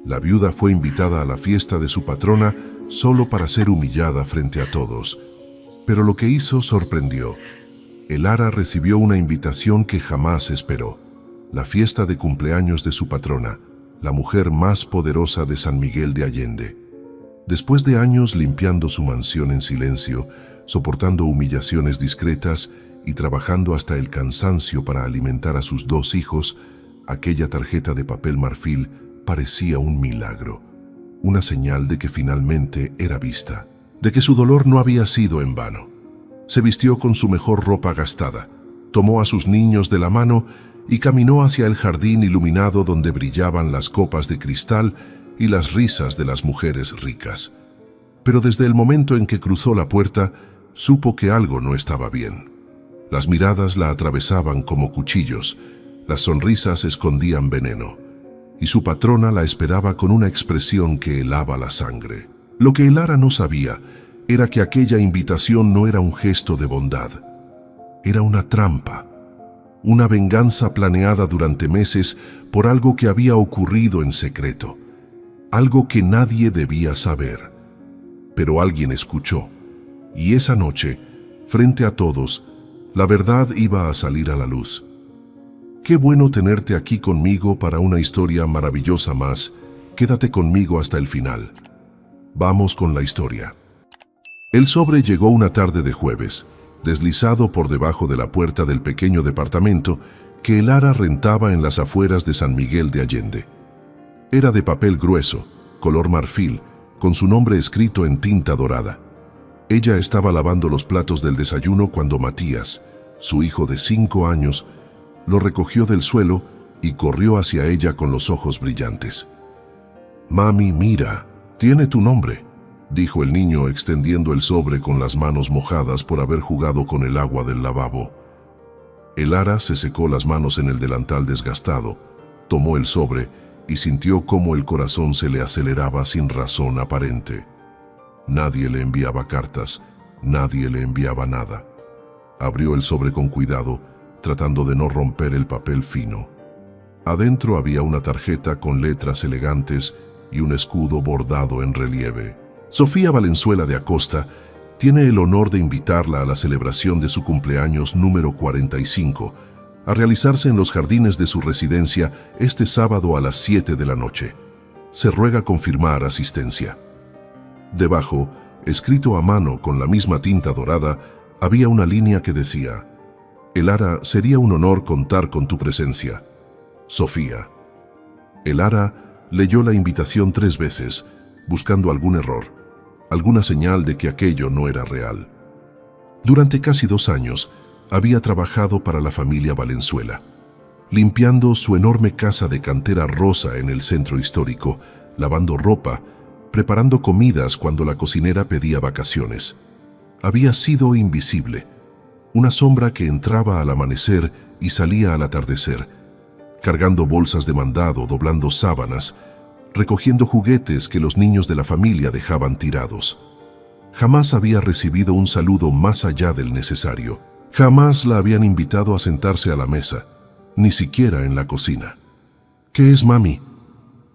La viuda fue invitada a la fiesta de su patrona solo para ser humillada frente a todos. Pero lo que hizo sorprendió. Elara recibió una invitación que jamás esperó. La fiesta de cumpleaños de su patrona, la mujer más poderosa de San Miguel de Allende. Después de años limpiando su mansión en silencio, soportando humillaciones discretas y trabajando hasta el cansancio para alimentar a sus 2 hijos, aquella tarjeta de papel marfil parecía un milagro, una señal de que finalmente era vista, de que su dolor no había sido en vano. Se vistió con su mejor ropa gastada, tomó a sus niños de la mano y caminó hacia el jardín iluminado donde brillaban las copas de cristal y las risas de las mujeres ricas. Pero desde el momento en que cruzó la puerta, supo que algo no estaba bien. Las miradas la atravesaban como cuchillos, las sonrisas escondían veneno, y su patrona la esperaba con una expresión que helaba la sangre. Lo que Elara no sabía era que aquella invitación no era un gesto de bondad, era una trampa, una venganza planeada durante meses por algo que había ocurrido en secreto, algo que nadie debía saber. Pero alguien escuchó, y esa noche, frente a todos, la verdad iba a salir a la luz. Qué bueno tenerte aquí conmigo para una historia maravillosa más. Quédate conmigo hasta el final. Vamos con la historia. El sobre llegó una tarde de jueves, deslizado por debajo de la puerta del pequeño departamento que Elara rentaba en las afueras de San Miguel de Allende. Era de papel grueso, color marfil, con su nombre escrito en tinta dorada. Ella estaba lavando los platos del desayuno cuando Matías, su hijo de 5 años, lo recogió del suelo y corrió hacia ella con los ojos brillantes. «Mami, mira, tiene tu nombre», dijo el niño extendiendo el sobre con las manos mojadas por haber jugado con el agua del lavabo. Elara se secó las manos en el delantal desgastado, tomó el sobre y sintió cómo el corazón se le aceleraba sin razón aparente. Nadie le enviaba cartas, nadie le enviaba nada. Abrió el sobre con cuidado, tratando de no romper el papel fino. Adentro había una tarjeta con letras elegantes y un escudo bordado en relieve. Sofía Valenzuela de Acosta tiene el honor de invitarla a la celebración de su cumpleaños número 45, a realizarse en los jardines de su residencia este sábado a las 7 de la noche. Se ruega confirmar asistencia. Debajo, escrito a mano con la misma tinta dorada, había una línea que decía: «Elara, sería un honor contar con tu presencia. Sofía». Elara leyó la invitación 3 veces, buscando algún error, alguna señal de que aquello no era real. Durante casi 2 años, había trabajado para la familia Valenzuela, limpiando su enorme casa de cantera rosa en el centro histórico, lavando ropa, preparando comidas cuando la cocinera pedía vacaciones. Había sido invisible, una sombra que entraba al amanecer y salía al atardecer, cargando bolsas de mandado, doblando sábanas, recogiendo juguetes que los niños de la familia dejaban tirados. Jamás había recibido un saludo más allá del necesario. Jamás la habían invitado a sentarse a la mesa, ni siquiera en la cocina. «¿Qué es, mami?»,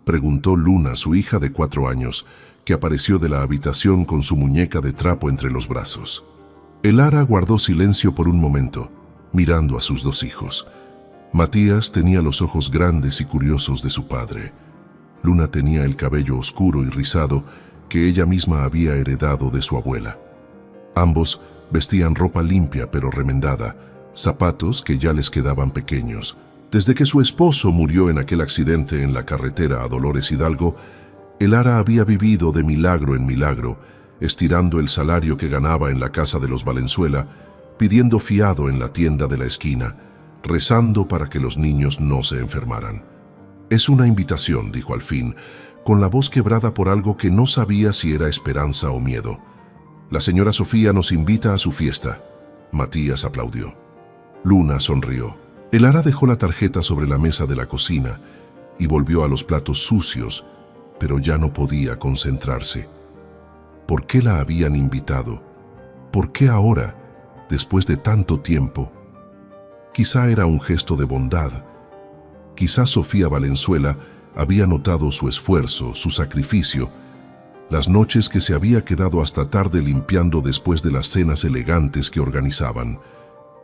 preguntó Luna, su hija de 4 años, que apareció de la habitación con su muñeca de trapo entre los brazos. Elara guardó silencio por un momento, mirando a sus 2 hijos. Matías tenía los ojos grandes y curiosos de su padre. Luna tenía el cabello oscuro y rizado que ella misma había heredado de su abuela. Ambos vestían ropa limpia pero remendada, zapatos que ya les quedaban pequeños. Desde que su esposo murió en aquel accidente en la carretera a Dolores Hidalgo, Elara había vivido de milagro en milagro, estirando el salario que ganaba en la casa de los Valenzuela, pidiendo fiado en la tienda de la esquina, rezando para que los niños no se enfermaran. «Es una invitación», dijo al fin, con la voz quebrada por algo que no sabía si era esperanza o miedo. «La señora Sofía nos invita a su fiesta». Matías aplaudió. Luna sonrió. Elara dejó la tarjeta sobre la mesa de la cocina y volvió a los platos sucios, pero ya no podía concentrarse. ¿Por qué la habían invitado? ¿Por qué ahora, después de tanto tiempo? Quizá era un gesto de bondad. Quizá Sofía Valenzuela había notado su esfuerzo, su sacrificio, las noches que se había quedado hasta tarde limpiando después de las cenas elegantes que organizaban.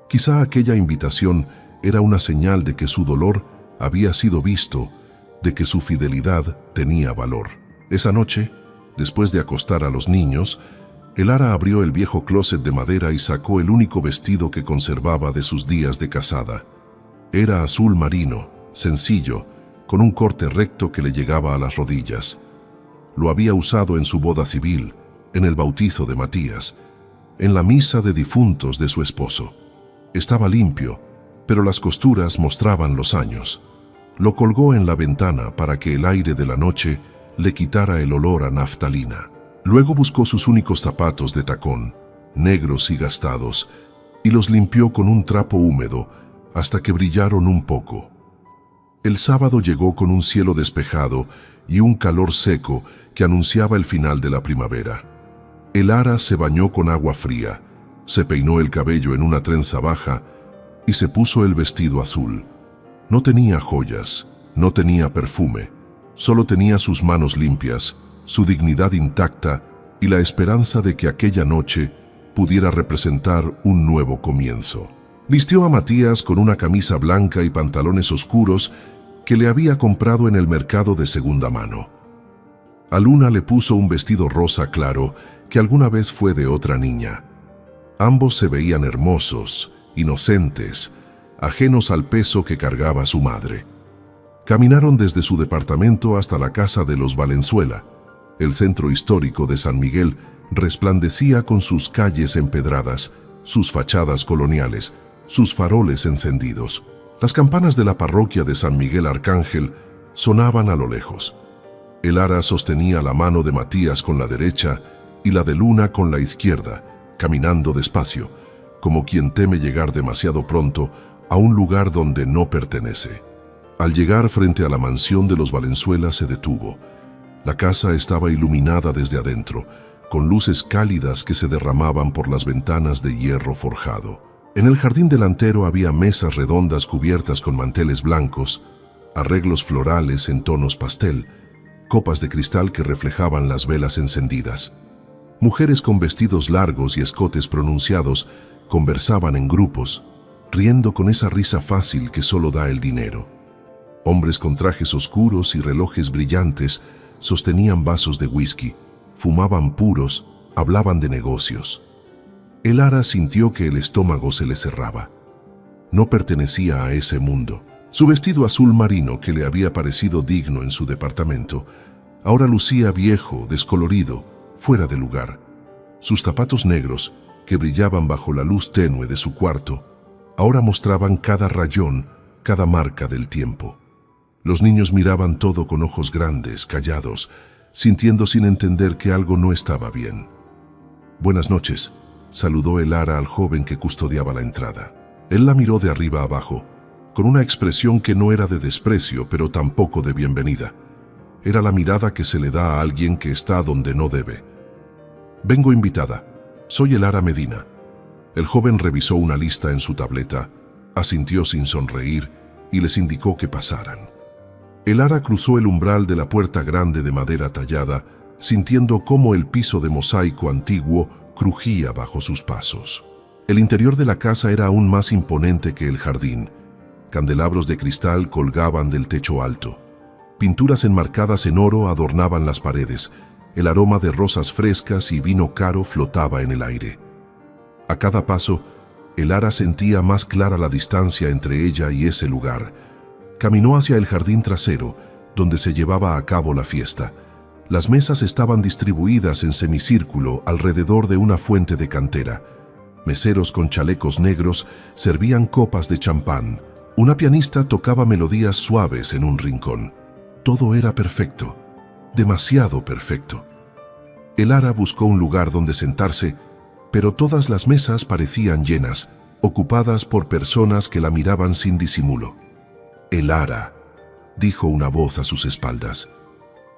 Quizá aquella invitación era una señal de que su dolor había sido visto, de que su fidelidad tenía valor. Esa noche, después de acostar a los niños, el Ara abrió el viejo closet de madera y sacó el único vestido que conservaba de sus días de casada. Era azul marino, sencillo, con un corte recto que le llegaba a las rodillas. Lo había usado en su boda civil, en el bautizo de Matías, en la misa de difuntos de su esposo. Estaba limpio, pero las costuras mostraban los años. Lo colgó en la ventana para que el aire de la noche le quitara el olor a naftalina. Luego buscó sus únicos zapatos de tacón, negros y gastados, y los limpió con un trapo húmedo hasta que brillaron un poco. El sábado llegó con un cielo despejado y un calor seco que anunciaba el final de la primavera. El Ara se bañó con agua fría, se peinó el cabello en una trenza baja y se puso el vestido azul. No tenía joyas, no tenía perfume, solo tenía sus manos limpias, su dignidad intacta y la esperanza de que aquella noche pudiera representar un nuevo comienzo. Vistió a Matías con una camisa blanca y pantalones oscuros que le había comprado en el mercado de segunda mano. A Luna le puso un vestido rosa claro que alguna vez fue de otra niña. Ambos se veían hermosos, inocentes, ajenos al peso que cargaba su madre. Caminaron desde su departamento hasta la casa de los Valenzuela. El centro histórico de San Miguel resplandecía con sus calles empedradas, sus fachadas coloniales, sus faroles encendidos. Las campanas de la parroquia de San Miguel Arcángel sonaban a lo lejos. El Ara sostenía la mano de Matías con la derecha y la de Luna con la izquierda, caminando despacio, como quien teme llegar demasiado pronto a un lugar donde no pertenece. Al llegar frente a la mansión de los Valenzuela se detuvo. La casa estaba iluminada desde adentro, con luces cálidas que se derramaban por las ventanas de hierro forjado. En el jardín delantero había mesas redondas cubiertas con manteles blancos, arreglos florales en tonos pastel, copas de cristal que reflejaban las velas encendidas. Mujeres con vestidos largos y escotes pronunciados conversaban en grupos, riendo con esa risa fácil que solo da el dinero. Hombres con trajes oscuros y relojes brillantes sostenían vasos de whisky, fumaban puros, hablaban de negocios. El Ara sintió que el estómago se le cerraba. No pertenecía a ese mundo. Su vestido azul marino, que le había parecido digno en su departamento, ahora lucía viejo, descolorido, fuera de lugar. Sus zapatos negros, que brillaban bajo la luz tenue de su cuarto, ahora mostraban cada rayón, cada marca del tiempo. Los niños miraban todo con ojos grandes, callados, sintiendo sin entender que algo no estaba bien. «Buenas noches», saludó el Ara al joven que custodiaba la entrada. Él la miró de arriba abajo, con una expresión que no era de desprecio, pero tampoco de bienvenida. Era la mirada que se le da a alguien que está donde no debe. «Vengo invitada. Soy el Ara Medina». El joven revisó una lista en su tableta, asintió sin sonreír y les indicó que pasaran. El Ara cruzó el umbral de la puerta grande de madera tallada, sintiendo cómo el piso de mosaico antiguo crujía bajo sus pasos. El interior de la casa era aún más imponente que el jardín. Candelabros de cristal colgaban del techo alto. Pinturas enmarcadas en oro adornaban las paredes. El aroma de rosas frescas y vino caro flotaba en el aire. A cada paso, el Ara sentía más clara la distancia entre ella y ese lugar. Caminó hacia el jardín trasero, donde se llevaba a cabo la fiesta. Las mesas estaban distribuidas en semicírculo alrededor de una fuente de cantera. Meseros con chalecos negros servían copas de champán. Una pianista tocaba melodías suaves en un rincón. Todo era perfecto, demasiado perfecto. El Ara buscó un lugar donde sentarse, pero todas las mesas parecían llenas, ocupadas por personas que la miraban sin disimulo. «El Ara», dijo una voz a sus espaldas.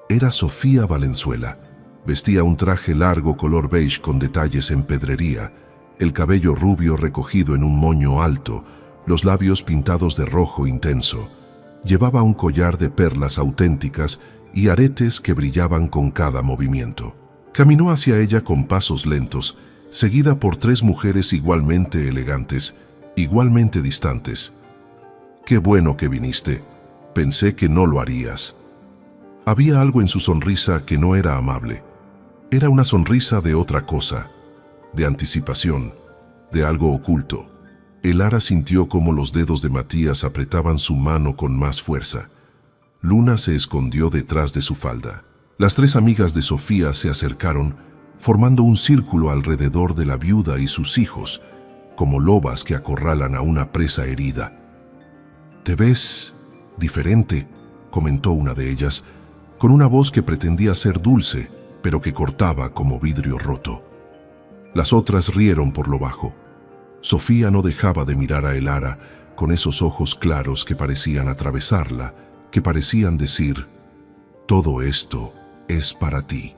Era Sofía Valenzuela. Vestía un traje largo color beige con detalles en pedrería, el cabello rubio recogido en un moño alto, los labios pintados de rojo intenso. Llevaba un collar de perlas auténticas y aretes que brillaban con cada movimiento. Caminó hacia ella con pasos lentos, seguida por 3 mujeres igualmente elegantes, igualmente distantes. «Qué bueno que viniste. Pensé que no lo harías». Había algo en su sonrisa que no era amable. Era una sonrisa de otra cosa, de anticipación, de algo oculto. Elara sintió cómo los dedos de Matías apretaban su mano con más fuerza. Luna se escondió detrás de su falda. Las 3 amigas de Sofía se acercaron, formando un círculo alrededor de la viuda y sus hijos, como lobas que acorralan a una presa herida. «Te ves diferente», comentó una de ellas, con una voz que pretendía ser dulce, pero que cortaba como vidrio roto. Las otras rieron por lo bajo. Sofía no dejaba de mirar a Elara con esos ojos claros que parecían atravesarla, que parecían decir: «Todo esto es para ti».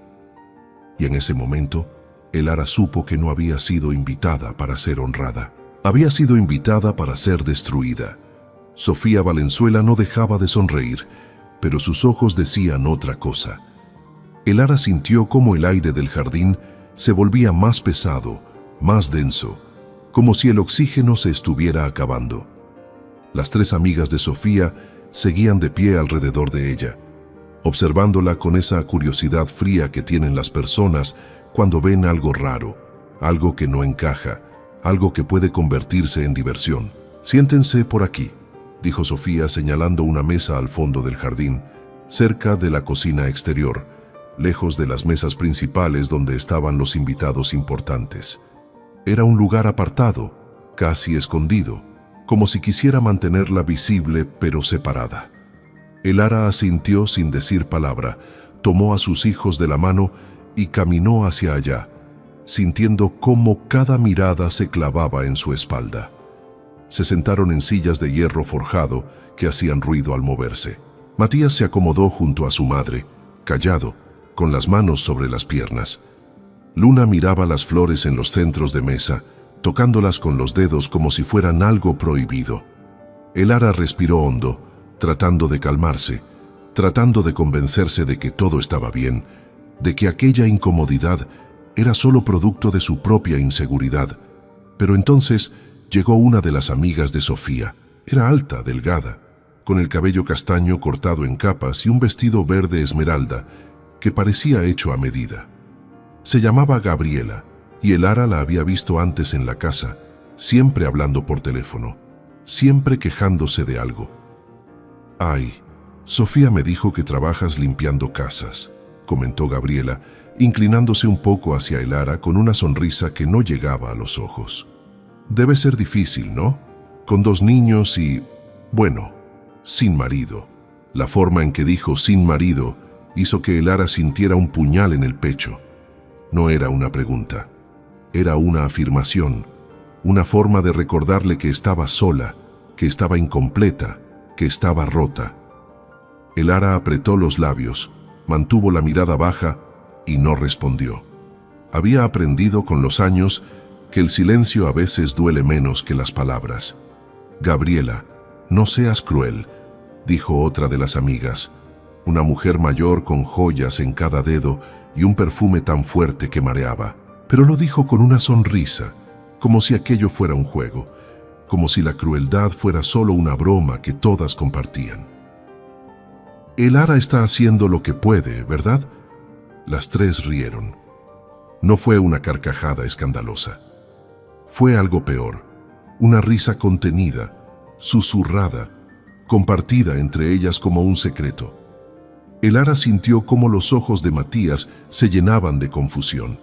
Y en ese momento, Elara supo que no había sido invitada para ser honrada. Había sido invitada para ser destruida. Sofía Valenzuela no dejaba de sonreír, pero sus ojos decían otra cosa. Elara sintió cómo el aire del jardín se volvía más pesado, más denso, como si el oxígeno se estuviera acabando. Las 3 amigas de Sofía seguían de pie alrededor de ella, observándola con esa curiosidad fría que tienen las personas cuando ven algo raro, algo que no encaja, algo que puede convertirse en diversión. «Siéntense por aquí», dijo Sofía señalando una mesa al fondo del jardín, cerca de la cocina exterior, lejos de las mesas principales donde estaban los invitados importantes. Era un lugar apartado, casi escondido, como si quisiera mantenerla visible pero separada. Elara asintió sin decir palabra, tomó a sus hijos de la mano y caminó hacia allá, sintiendo cómo cada mirada se clavaba en su espalda. Se sentaron en sillas de hierro forjado que hacían ruido al moverse. Matías se acomodó junto a su madre, callado, con las manos sobre las piernas. Luna miraba las flores en los centros de mesa, tocándolas con los dedos como si fueran algo prohibido. Elara respiró hondo, tratando de calmarse, tratando de convencerse de que todo estaba bien, de que aquella incomodidad era solo producto de su propia inseguridad. Pero entonces llegó una de las amigas de Sofía. Era alta, delgada, con el cabello castaño cortado en capas y un vestido verde esmeralda que parecía hecho a medida. Se llamaba Gabriela, y Elara la había visto antes en la casa, siempre hablando por teléfono, siempre quejándose de algo. «Ay, Sofía me dijo que trabajas limpiando casas», comentó Gabriela, inclinándose un poco hacia Elara con una sonrisa que no llegaba a los ojos. «Debe ser difícil, ¿no? Con 2 niños y, bueno, sin marido». La forma en que dijo «sin marido» hizo que Elara sintiera un puñal en el pecho. No era una pregunta, era una afirmación, una forma de recordarle que estaba sola, que estaba incompleta, que estaba rota. Elara apretó los labios, mantuvo la mirada baja y no respondió. Había aprendido con los años que el silencio a veces duele menos que las palabras. «Gabriela, no seas cruel», dijo otra de las amigas, una mujer mayor con joyas en cada dedo y un perfume tan fuerte que mareaba. Pero lo dijo con una sonrisa, como si aquello fuera un juego, como si la crueldad fuera solo una broma que todas compartían. «Elara está haciendo lo que puede, ¿verdad?». Las 3 rieron. No fue una carcajada escandalosa. Fue algo peor, una risa contenida, susurrada, compartida entre ellas como un secreto. Elara sintió cómo los ojos de Matías se llenaban de confusión.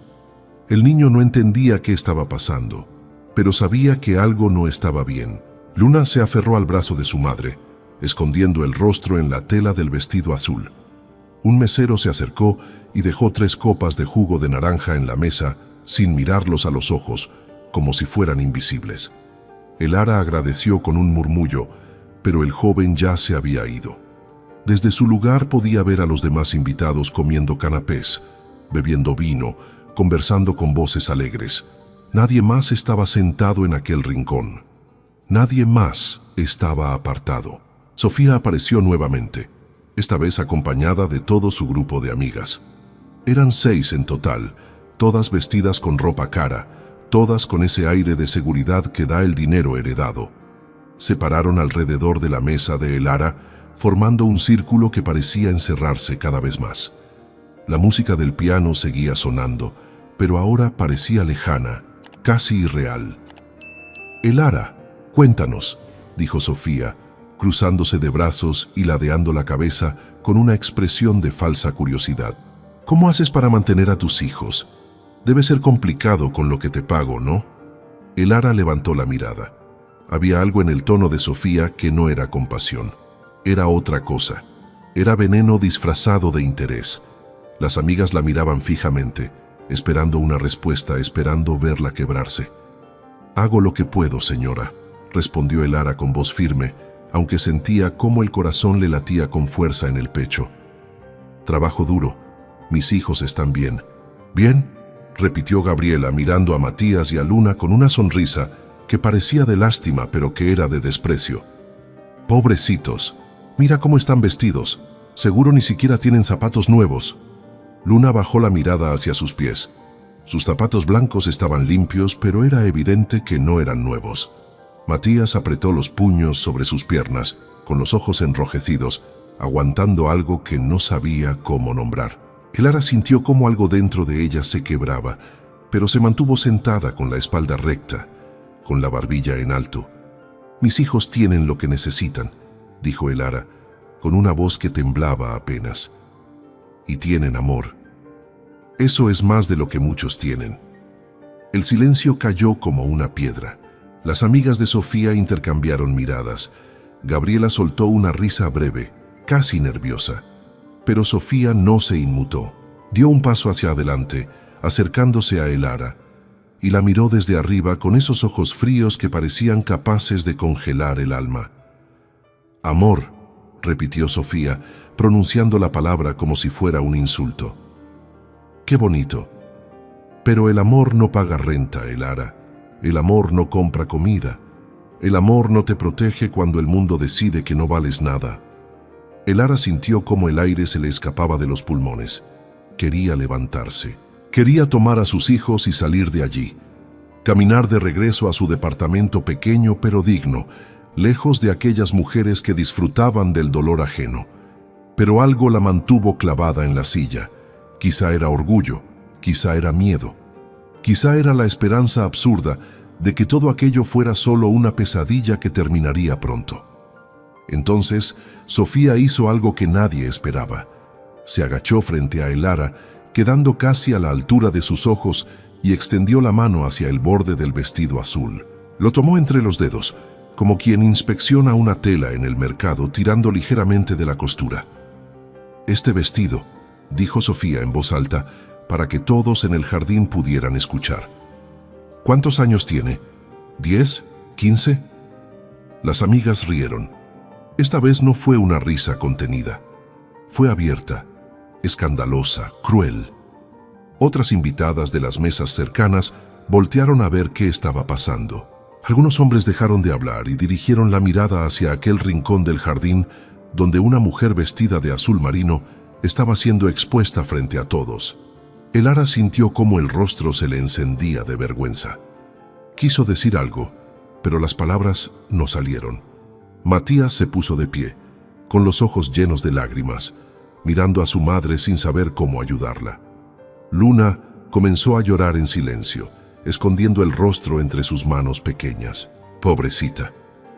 El niño no entendía qué estaba pasando, pero sabía que algo no estaba bien. Luna se aferró al brazo de su madre, escondiendo el rostro en la tela del vestido azul. Un mesero se acercó y dejó 3 copas de jugo de naranja en la mesa sin mirarlos a los ojos, como si fueran invisibles. Elara agradeció con un murmullo, pero el joven ya se había ido. Desde su lugar podía ver a los demás invitados comiendo canapés, bebiendo vino, conversando con voces alegres. Nadie más estaba sentado en aquel rincón. Nadie más estaba apartado. Sofía apareció nuevamente, esta vez acompañada de todo su grupo de amigas. Eran 6 en total, todas vestidas con ropa cara, todas con ese aire de seguridad que da el dinero heredado. Se pararon alrededor de la mesa de Elara, formando un círculo que parecía encerrarse cada vez más. La música del piano seguía sonando, pero ahora parecía lejana, casi irreal. «Elara, cuéntanos», dijo Sofía, cruzándose de brazos y ladeando la cabeza con una expresión de falsa curiosidad. «¿Cómo haces para mantener a tus hijos? Debe ser complicado con lo que te pago, ¿no?» Elara levantó la mirada. Había algo en el tono de Sofía que no era compasión. Era otra cosa. Era veneno disfrazado de interés. Las amigas la miraban fijamente, esperando una respuesta, esperando verla quebrarse. «Hago lo que puedo, señora», respondió Elara con voz firme, aunque sentía cómo el corazón le latía con fuerza en el pecho. «Trabajo duro. Mis hijos están bien». «¿Bien?», repitió Gabriela mirando a Matías y a Luna con una sonrisa que parecía de lástima pero que era de desprecio. «Pobrecitos, mira cómo están vestidos. Seguro ni siquiera tienen zapatos nuevos». Luna bajó la mirada hacia sus pies. Sus zapatos blancos estaban limpios, pero era evidente que no eran nuevos. Matías apretó los puños sobre sus piernas, con los ojos enrojecidos, aguantando algo que no sabía cómo nombrar. Elara sintió cómo algo dentro de ella se quebraba, pero se mantuvo sentada con la espalda recta, con la barbilla en alto. «Mis hijos tienen lo que necesitan», dijo Elara, con una voz que temblaba apenas. «Y tienen amor. Eso es más de lo que muchos tienen». El silencio cayó como una piedra. Las amigas de Sofía intercambiaron miradas. Gabriela soltó una risa breve, casi nerviosa. Pero Sofía no se inmutó. Dio un paso hacia adelante, acercándose a Elara, y la miró desde arriba con esos ojos fríos que parecían capaces de congelar el alma. «Amor», repitió Sofía, pronunciando la palabra como si fuera un insulto. «Qué bonito. Pero el amor no paga renta, Elara. El amor no compra comida. El amor no te protege cuando el mundo decide que no vales nada». Elara sintió cómo el aire se le escapaba de los pulmones. Quería levantarse. Quería tomar a sus hijos y salir de allí. Caminar de regreso a su departamento pequeño pero digno, lejos de aquellas mujeres que disfrutaban del dolor ajeno. Pero algo la mantuvo clavada en la silla. Quizá era orgullo, quizá era miedo. Quizá era la esperanza absurda de que todo aquello fuera solo una pesadilla que terminaría pronto. Entonces, Sofía hizo algo que nadie esperaba. Se agachó frente a Elara, quedando casi a la altura de sus ojos, y extendió la mano hacia el borde del vestido azul. Lo tomó entre los dedos, como quien inspecciona una tela en el mercado, tirando ligeramente de la costura. «Este vestido», dijo Sofía en voz alta, para que todos en el jardín pudieran escuchar. «¿Cuántos años tiene? ¿10? ¿15?» Las amigas rieron. Esta vez no fue una risa contenida. Fue abierta, escandalosa, cruel. Otras invitadas de las mesas cercanas voltearon a ver qué estaba pasando. Algunos hombres dejaron de hablar y dirigieron la mirada hacia aquel rincón del jardín donde una mujer vestida de azul marino estaba siendo expuesta frente a todos. Elara sintió cómo el rostro se le encendía de vergüenza. Quiso decir algo, pero las palabras no salieron. Matías se puso de pie, con los ojos llenos de lágrimas, mirando a su madre sin saber cómo ayudarla. Luna comenzó a llorar en silencio, escondiendo el rostro entre sus manos pequeñas. «Pobrecita»,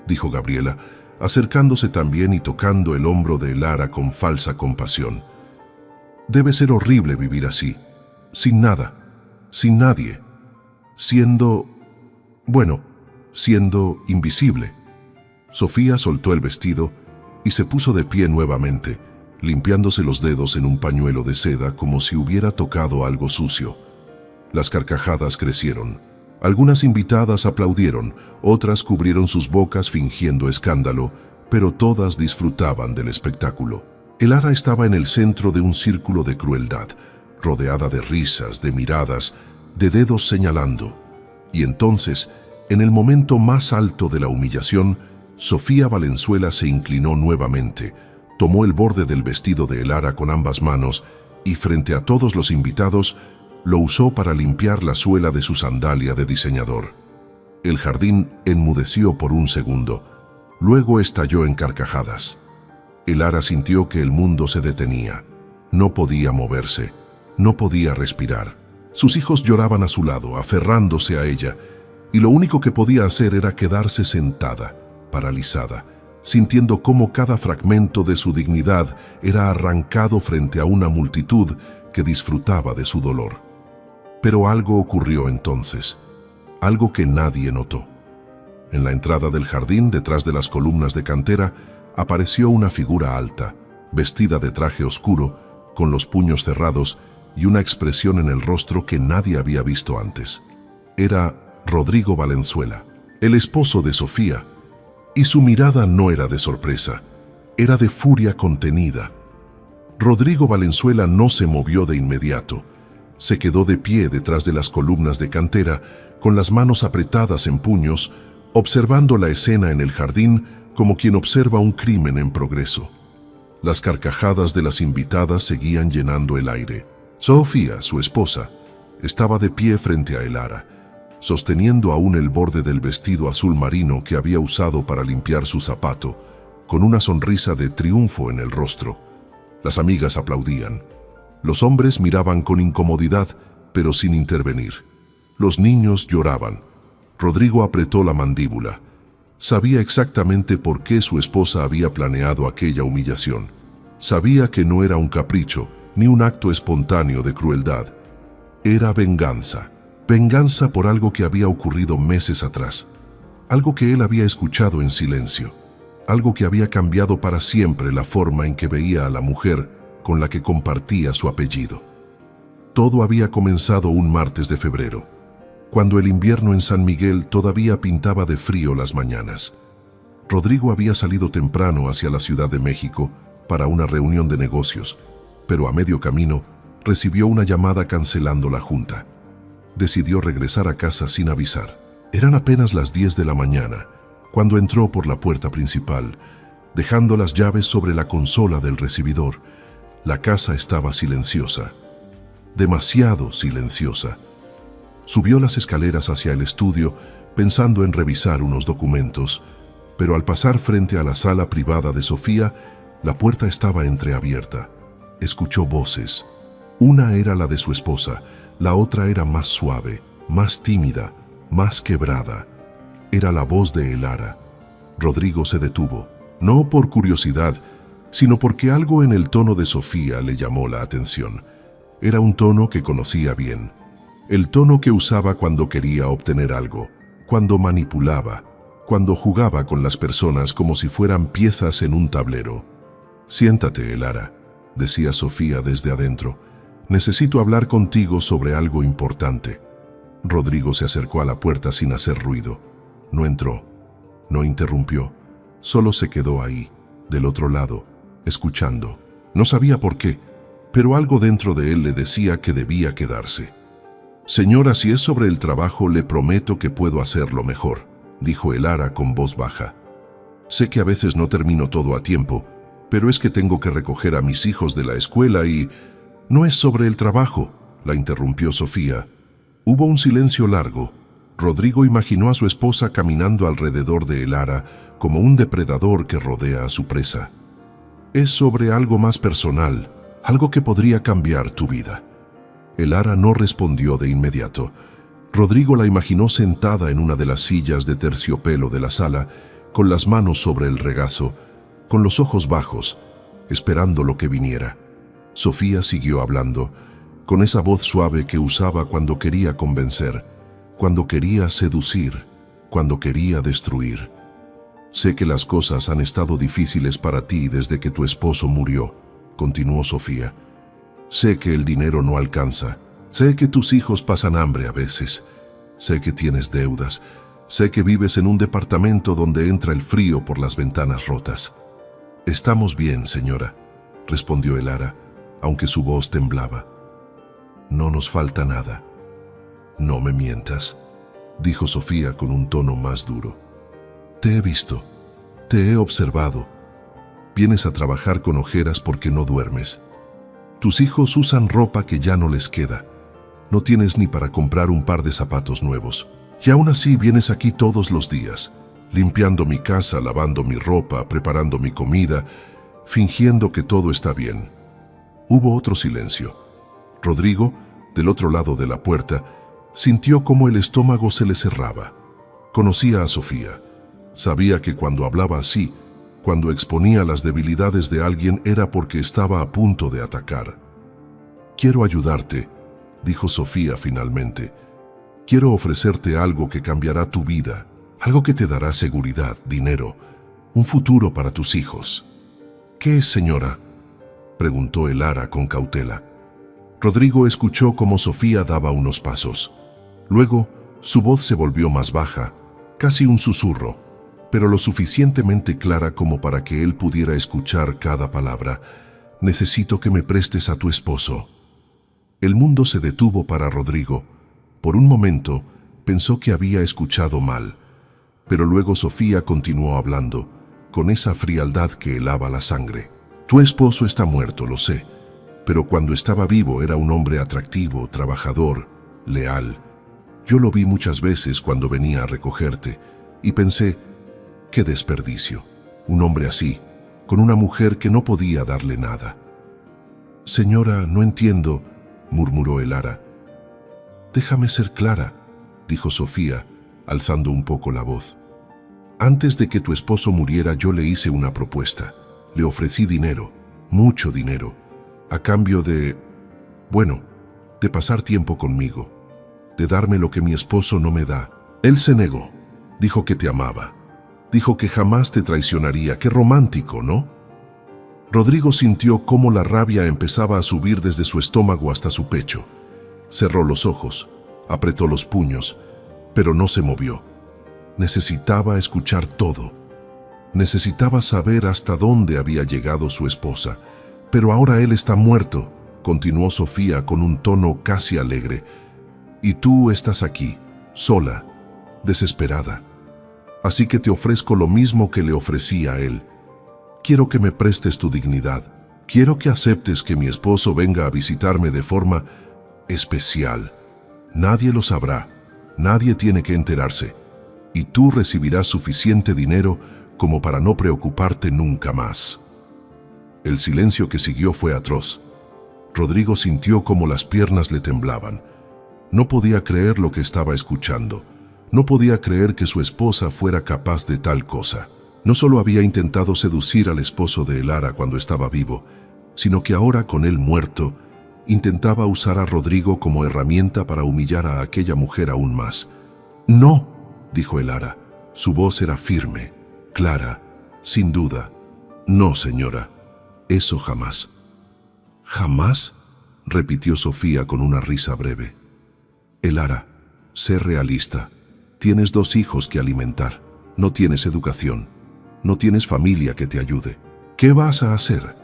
dijo Gabriela, acercándose también y tocando el hombro de Elara con falsa compasión. «Debe ser horrible vivir así, sin nada, sin nadie, siendo invisible». Sofía soltó el vestido y se puso de pie nuevamente, limpiándose los dedos en un pañuelo de seda como si hubiera tocado algo sucio. Las carcajadas crecieron. Algunas invitadas aplaudieron, otras cubrieron sus bocas fingiendo escándalo, pero todas disfrutaban del espectáculo. Elara estaba en el centro de un círculo de crueldad, rodeada de risas, de miradas, de dedos señalando. Y entonces, en el momento más alto de la humillación, Sofía Valenzuela se inclinó nuevamente, tomó el borde del vestido de Elara con ambas manos y, frente a todos los invitados, lo usó para limpiar la suela de su sandalia de diseñador. El jardín enmudeció por un segundo, luego estalló en carcajadas. Elara sintió que el mundo se detenía. No podía moverse, no podía respirar. Sus hijos lloraban a su lado, aferrándose a ella, y lo único que podía hacer era quedarse sentada, paralizada, sintiendo cómo cada fragmento de su dignidad era arrancado frente a una multitud que disfrutaba de su dolor. Pero algo ocurrió entonces, algo que nadie notó. En la entrada del jardín, detrás de las columnas de cantera, apareció una figura alta, vestida de traje oscuro, con los puños cerrados y una expresión en el rostro que nadie había visto antes. Era Rodrigo Valenzuela, el esposo de Sofía, y su mirada no era de sorpresa, era de furia contenida. Rodrigo Valenzuela no se movió de inmediato. Se quedó de pie detrás de las columnas de cantera, con las manos apretadas en puños, observando la escena en el jardín como quien observa un crimen en progreso. Las carcajadas de las invitadas seguían llenando el aire. Sofía, su esposa, estaba de pie frente a Elara, sosteniendo aún el borde del vestido azul marino que había usado para limpiar su zapato, con una sonrisa de triunfo en el rostro. Las amigas aplaudían. Los hombres miraban con incomodidad, pero sin intervenir. Los niños lloraban. Rodrigo apretó la mandíbula. Sabía exactamente por qué su esposa había planeado aquella humillación. Sabía que no era un capricho, ni un acto espontáneo de crueldad. Era venganza. Venganza por algo que había ocurrido meses atrás. Algo que él había escuchado en silencio. Algo que había cambiado para siempre la forma en que veía a la mujer con la que compartía su apellido. Todo había comenzado un martes de febrero, cuando el invierno en San Miguel todavía pintaba de frío las mañanas. Rodrigo había salido temprano hacia la Ciudad de México para una reunión de negocios, pero a medio camino recibió una llamada cancelando la junta. Decidió regresar a casa sin avisar. Eran apenas las 10 de la mañana, cuando entró por la puerta principal, dejando las llaves sobre la consola del recibidor. La casa estaba silenciosa, demasiado silenciosa. Subió las escaleras hacia el estudio, pensando en revisar unos documentos, pero al pasar frente a la sala privada de Sofía, la puerta estaba entreabierta. Escuchó voces. Una era la de su esposa, la otra era más suave, más tímida, más quebrada. Era la voz de Elara. Rodrigo se detuvo, no por curiosidad, sino porque algo en el tono de Sofía le llamó la atención. Era un tono que conocía bien, el tono que usaba cuando quería obtener algo, cuando manipulaba, cuando jugaba con las personas como si fueran piezas en un tablero. «Siéntate, Elara», decía Sofía desde adentro. «Necesito hablar contigo sobre algo importante». Rodrigo se acercó a la puerta sin hacer ruido. No entró, no interrumpió, solo se quedó ahí, del otro lado, escuchando. No sabía por qué, pero algo dentro de él le decía que debía quedarse. «Señora, si es sobre el trabajo, le prometo que puedo hacerlo mejor», dijo Elara con voz baja. «Sé que a veces no termino todo a tiempo, pero es que tengo que recoger a mis hijos de la escuela y...» «No es sobre el trabajo», la interrumpió Sofía. Hubo un silencio largo. Rodrigo imaginó a su esposa caminando alrededor de Elara como un depredador que rodea a su presa. «Es sobre algo más personal, algo que podría cambiar tu vida». Elara no respondió de inmediato. Rodrigo la imaginó sentada en una de las sillas de terciopelo de la sala, con las manos sobre el regazo, con los ojos bajos, esperando lo que viniera. Sofía siguió hablando, con esa voz suave que usaba cuando quería convencer, cuando quería seducir, cuando quería destruir. «Sé que las cosas han estado difíciles para ti desde que tu esposo murió», continuó Sofía. «Sé que el dinero no alcanza, sé que tus hijos pasan hambre a veces, sé que tienes deudas, sé que vives en un departamento donde entra el frío por las ventanas rotas». «Estamos bien, señora», respondió Elara, aunque su voz temblaba. «No nos falta nada». «No me mientas», dijo Sofía con un tono más duro. «Te he visto. Te he observado. Vienes a trabajar con ojeras porque no duermes. Tus hijos usan ropa que ya no les queda. No tienes ni para comprar un par de zapatos nuevos. Y aún así vienes aquí todos los días, limpiando mi casa, lavando mi ropa, preparando mi comida, fingiendo que todo está bien. Hubo otro silencio. Rodrigo, del otro lado de la puerta, sintió cómo el estómago se le cerraba. Conocía a Sofía. Sabía que cuando hablaba así, cuando exponía las debilidades de alguien, era porque estaba a punto de atacar. «Quiero ayudarte», dijo Sofía finalmente. «Quiero ofrecerte algo que cambiará tu vida, algo que te dará seguridad, dinero, un futuro para tus hijos». «¿Qué es, señora?», preguntó Elara con cautela. Rodrigo escuchó cómo Sofía daba unos pasos. Luego, su voz se volvió más baja, casi un susurro, pero lo suficientemente clara como para que él pudiera escuchar cada palabra. «Necesito que me prestes a tu esposo». El mundo se detuvo para Rodrigo. Por un momento, pensó que había escuchado mal, pero luego Sofía continuó hablando, con esa frialdad que helaba la sangre. «Tu esposo está muerto, lo sé, pero cuando estaba vivo era un hombre atractivo, trabajador, leal. Yo lo vi muchas veces cuando venía a recogerte y pensé, qué desperdicio, un hombre así, con una mujer que no podía darle nada». «Señora, no entiendo», murmuró Elara. «Déjame ser clara», dijo Sofía, alzando un poco la voz. «Antes de que tu esposo muriera yo le hice una propuesta. Le ofrecí dinero, mucho dinero, a cambio de pasar tiempo conmigo, de darme lo que mi esposo no me da. Él se negó, dijo que te amaba, dijo que jamás te traicionaría. Qué romántico, ¿no?» Rodrigo sintió cómo la rabia empezaba a subir desde su estómago hasta su pecho. Cerró los ojos, apretó los puños, pero no se movió. Necesitaba escuchar todo. Necesitaba saber hasta dónde había llegado su esposa. «Pero ahora él está muerto», continuó Sofía con un tono casi alegre. «Y tú estás aquí, sola, desesperada. Así que te ofrezco lo mismo que le ofrecí a él. Quiero que me prestes tu dignidad. Quiero que aceptes que mi esposo venga a visitarme de forma especial. Nadie lo sabrá, nadie tiene que enterarse. Y tú recibirás suficiente dinero como para no preocuparte nunca más». El silencio que siguió fue atroz. Rodrigo sintió cómo las piernas le temblaban. No podía creer lo que estaba escuchando. No podía creer que su esposa fuera capaz de tal cosa. No solo había intentado seducir al esposo de Elara cuando estaba vivo, sino que ahora, con él muerto, intentaba usar a Rodrigo como herramienta para humillar a aquella mujer aún más. «No», dijo Elara. Su voz era firme, clara, sin duda. «No, señora, eso jamás». «¿Jamás?», repitió Sofía con una risa breve. «Elara, sé realista. Tienes 2 hijos que alimentar. No tienes educación. No tienes familia que te ayude. ¿Qué vas a hacer?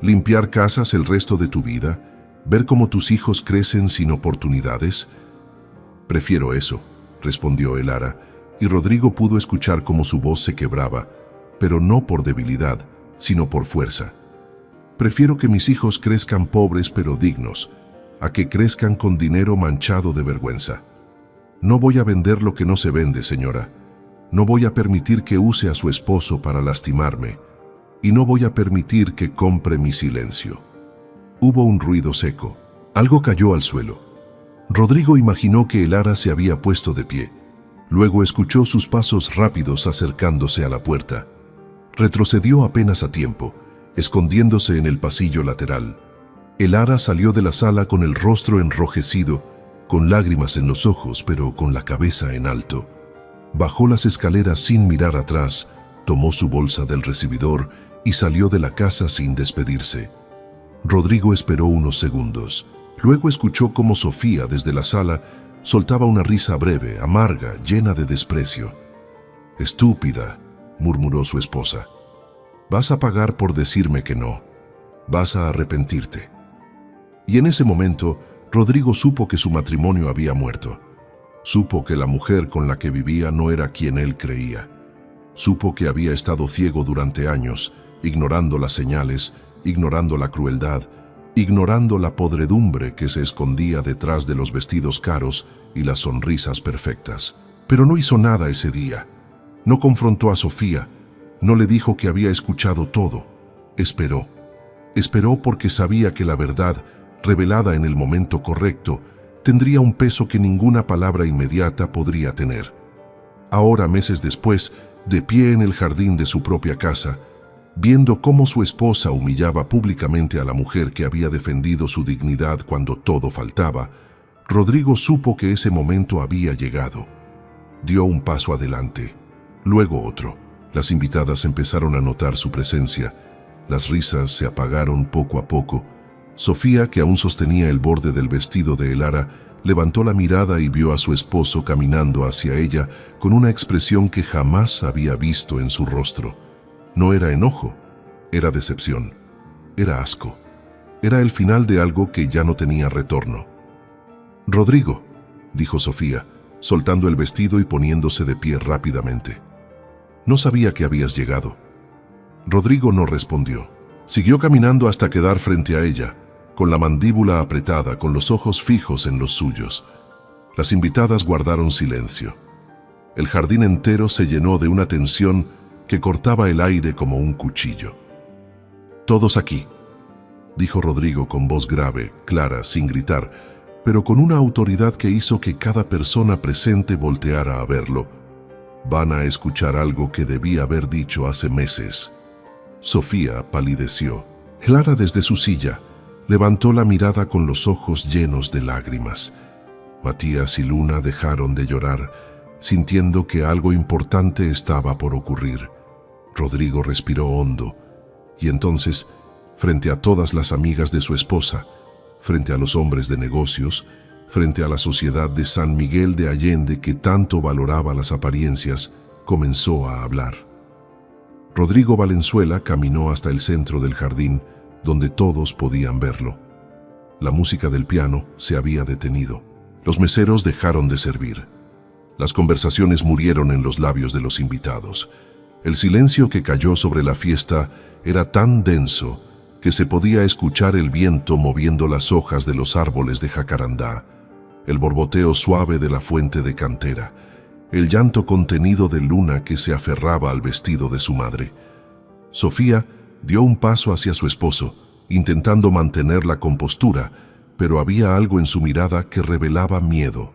¿Limpiar casas el resto de tu vida? ¿Ver cómo tus hijos crecen sin oportunidades?» «Prefiero eso», respondió Elara, y Rodrigo pudo escuchar cómo su voz se quebraba, pero no por debilidad, sino por fuerza. «Prefiero que mis hijos crezcan pobres pero dignos, a que crezcan con dinero manchado de vergüenza. No voy a vender lo que no se vende, señora. No voy a permitir que use a su esposo para lastimarme, y no voy a permitir que compre mi silencio». Hubo un ruido seco. Algo cayó al suelo. Rodrigo imaginó que Elara se había puesto de pie. Luego escuchó sus pasos rápidos acercándose a la puerta. Retrocedió apenas a tiempo, escondiéndose en el pasillo lateral. Elara salió de la sala con el rostro enrojecido, con lágrimas en los ojos, pero con la cabeza en alto. Bajó las escaleras sin mirar atrás, tomó su bolsa del recibidor y salió de la casa sin despedirse. Rodrigo esperó unos segundos. Luego escuchó cómo Sofía, desde la sala, soltaba una risa breve, amarga, llena de desprecio. «Estúpida», murmuró su esposa. «Vas a pagar por decirme que no. Vas a arrepentirte». Y en ese momento, Rodrigo supo que su matrimonio había muerto. Supo que la mujer con la que vivía no era quien él creía. Supo que había estado ciego durante años, ignorando las señales, ignorando la crueldad, ignorando la podredumbre que se escondía detrás de los vestidos caros y las sonrisas perfectas. Pero no hizo nada ese día. No confrontó a Sofía, no le dijo que había escuchado todo. Esperó. Esperó porque sabía que la verdad, revelada en el momento correcto, tendría un peso que ninguna palabra inmediata podría tener. Ahora, meses después, de pie en el jardín de su propia casa, viendo cómo su esposa humillaba públicamente a la mujer que había defendido su dignidad cuando todo faltaba, Rodrigo supo que ese momento había llegado. Dio un paso adelante, luego otro. Las invitadas empezaron a notar su presencia. Las risas se apagaron poco a poco. Sofía, que aún sostenía el borde del vestido de Elara, levantó la mirada y vio a su esposo caminando hacia ella con una expresión que jamás había visto en su rostro. No era enojo, era decepción, era asco, era el final de algo que ya no tenía retorno. «Rodrigo», dijo Sofía, soltando el vestido y poniéndose de pie rápidamente. «No sabía que habías llegado». Rodrigo no respondió. Siguió caminando hasta quedar frente a ella, con la mandíbula apretada, con los ojos fijos en los suyos. Las invitadas guardaron silencio. El jardín entero se llenó de una tensión que cortaba el aire como un cuchillo. «Todos aquí», dijo Rodrigo con voz grave, clara, sin gritar, pero con una autoridad que hizo que cada persona presente volteara a verlo. «Van a escuchar algo que debía haber dicho hace meses». Sofía palideció. Clara, desde su silla, levantó la mirada con los ojos llenos de lágrimas. Matías y Luna dejaron de llorar, sintiendo que algo importante estaba por ocurrir. Rodrigo respiró hondo, y entonces, frente a todas las amigas de su esposa, frente a los hombres de negocios, frente a la sociedad de San Miguel de Allende que tanto valoraba las apariencias, comenzó a hablar. Rodrigo Valenzuela caminó hasta el centro del jardín, donde todos podían verlo. La música del piano se había detenido. Los meseros dejaron de servir. Las conversaciones murieron en los labios de los invitados. El silencio que cayó sobre la fiesta era tan denso que se podía escuchar el viento moviendo las hojas de los árboles de jacarandá, el borboteo suave de la fuente de cantera, el llanto contenido de Luna que se aferraba al vestido de su madre. Sofía dio un paso hacia su esposo, intentando mantener la compostura, pero había algo en su mirada que revelaba miedo.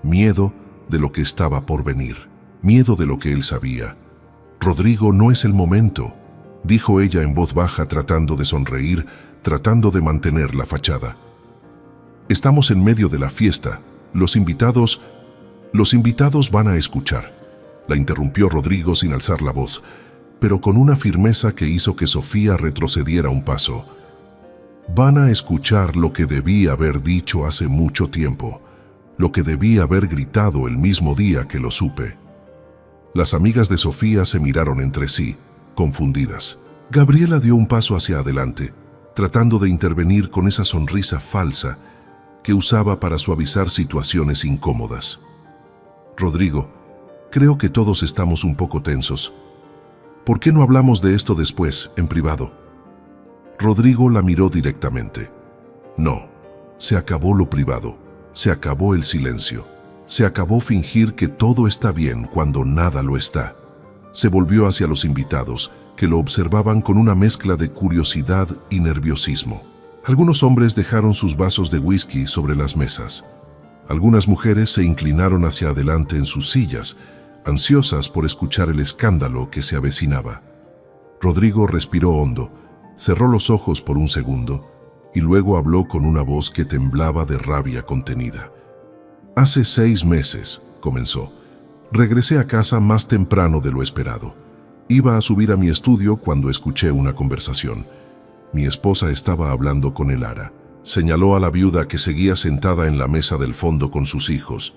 Miedo de lo que estaba por venir, miedo de lo que él sabía. «Rodrigo, no es el momento», dijo ella en voz baja, tratando de sonreír, tratando de mantener la fachada. «Estamos en medio de la fiesta. Los invitados van a escuchar», la interrumpió Rodrigo sin alzar la voz, pero con una firmeza que hizo que Sofía retrocediera un paso. «Van a escuchar lo que debí haber dicho hace mucho tiempo, lo que debí haber gritado el mismo día que lo supe». Las amigas de Sofía se miraron entre sí, confundidas. Gabriela dio un paso hacia adelante, tratando de intervenir con esa sonrisa falsa que usaba para suavizar situaciones incómodas. «Rodrigo, creo que todos estamos un poco tensos. ¿Por qué no hablamos de esto después, en privado?» Rodrigo la miró directamente. «No, se acabó lo privado, se acabó el silencio, se acabó fingir que todo está bien cuando nada lo está». Se volvió hacia los invitados, que lo observaban con una mezcla de curiosidad y nerviosismo. Algunos hombres dejaron sus vasos de whisky sobre las mesas. Algunas mujeres se inclinaron hacia adelante en sus sillas, ansiosas por escuchar el escándalo que se avecinaba. Rodrigo respiró hondo, cerró los ojos por un segundo y luego habló con una voz que temblaba de rabia contenida. «Hace 6 meses», comenzó, «regresé a casa más temprano de lo esperado. Iba a subir a mi estudio cuando escuché una conversación. Mi esposa estaba hablando con Elara. Señaló a la viuda que seguía sentada en la mesa del fondo con sus hijos.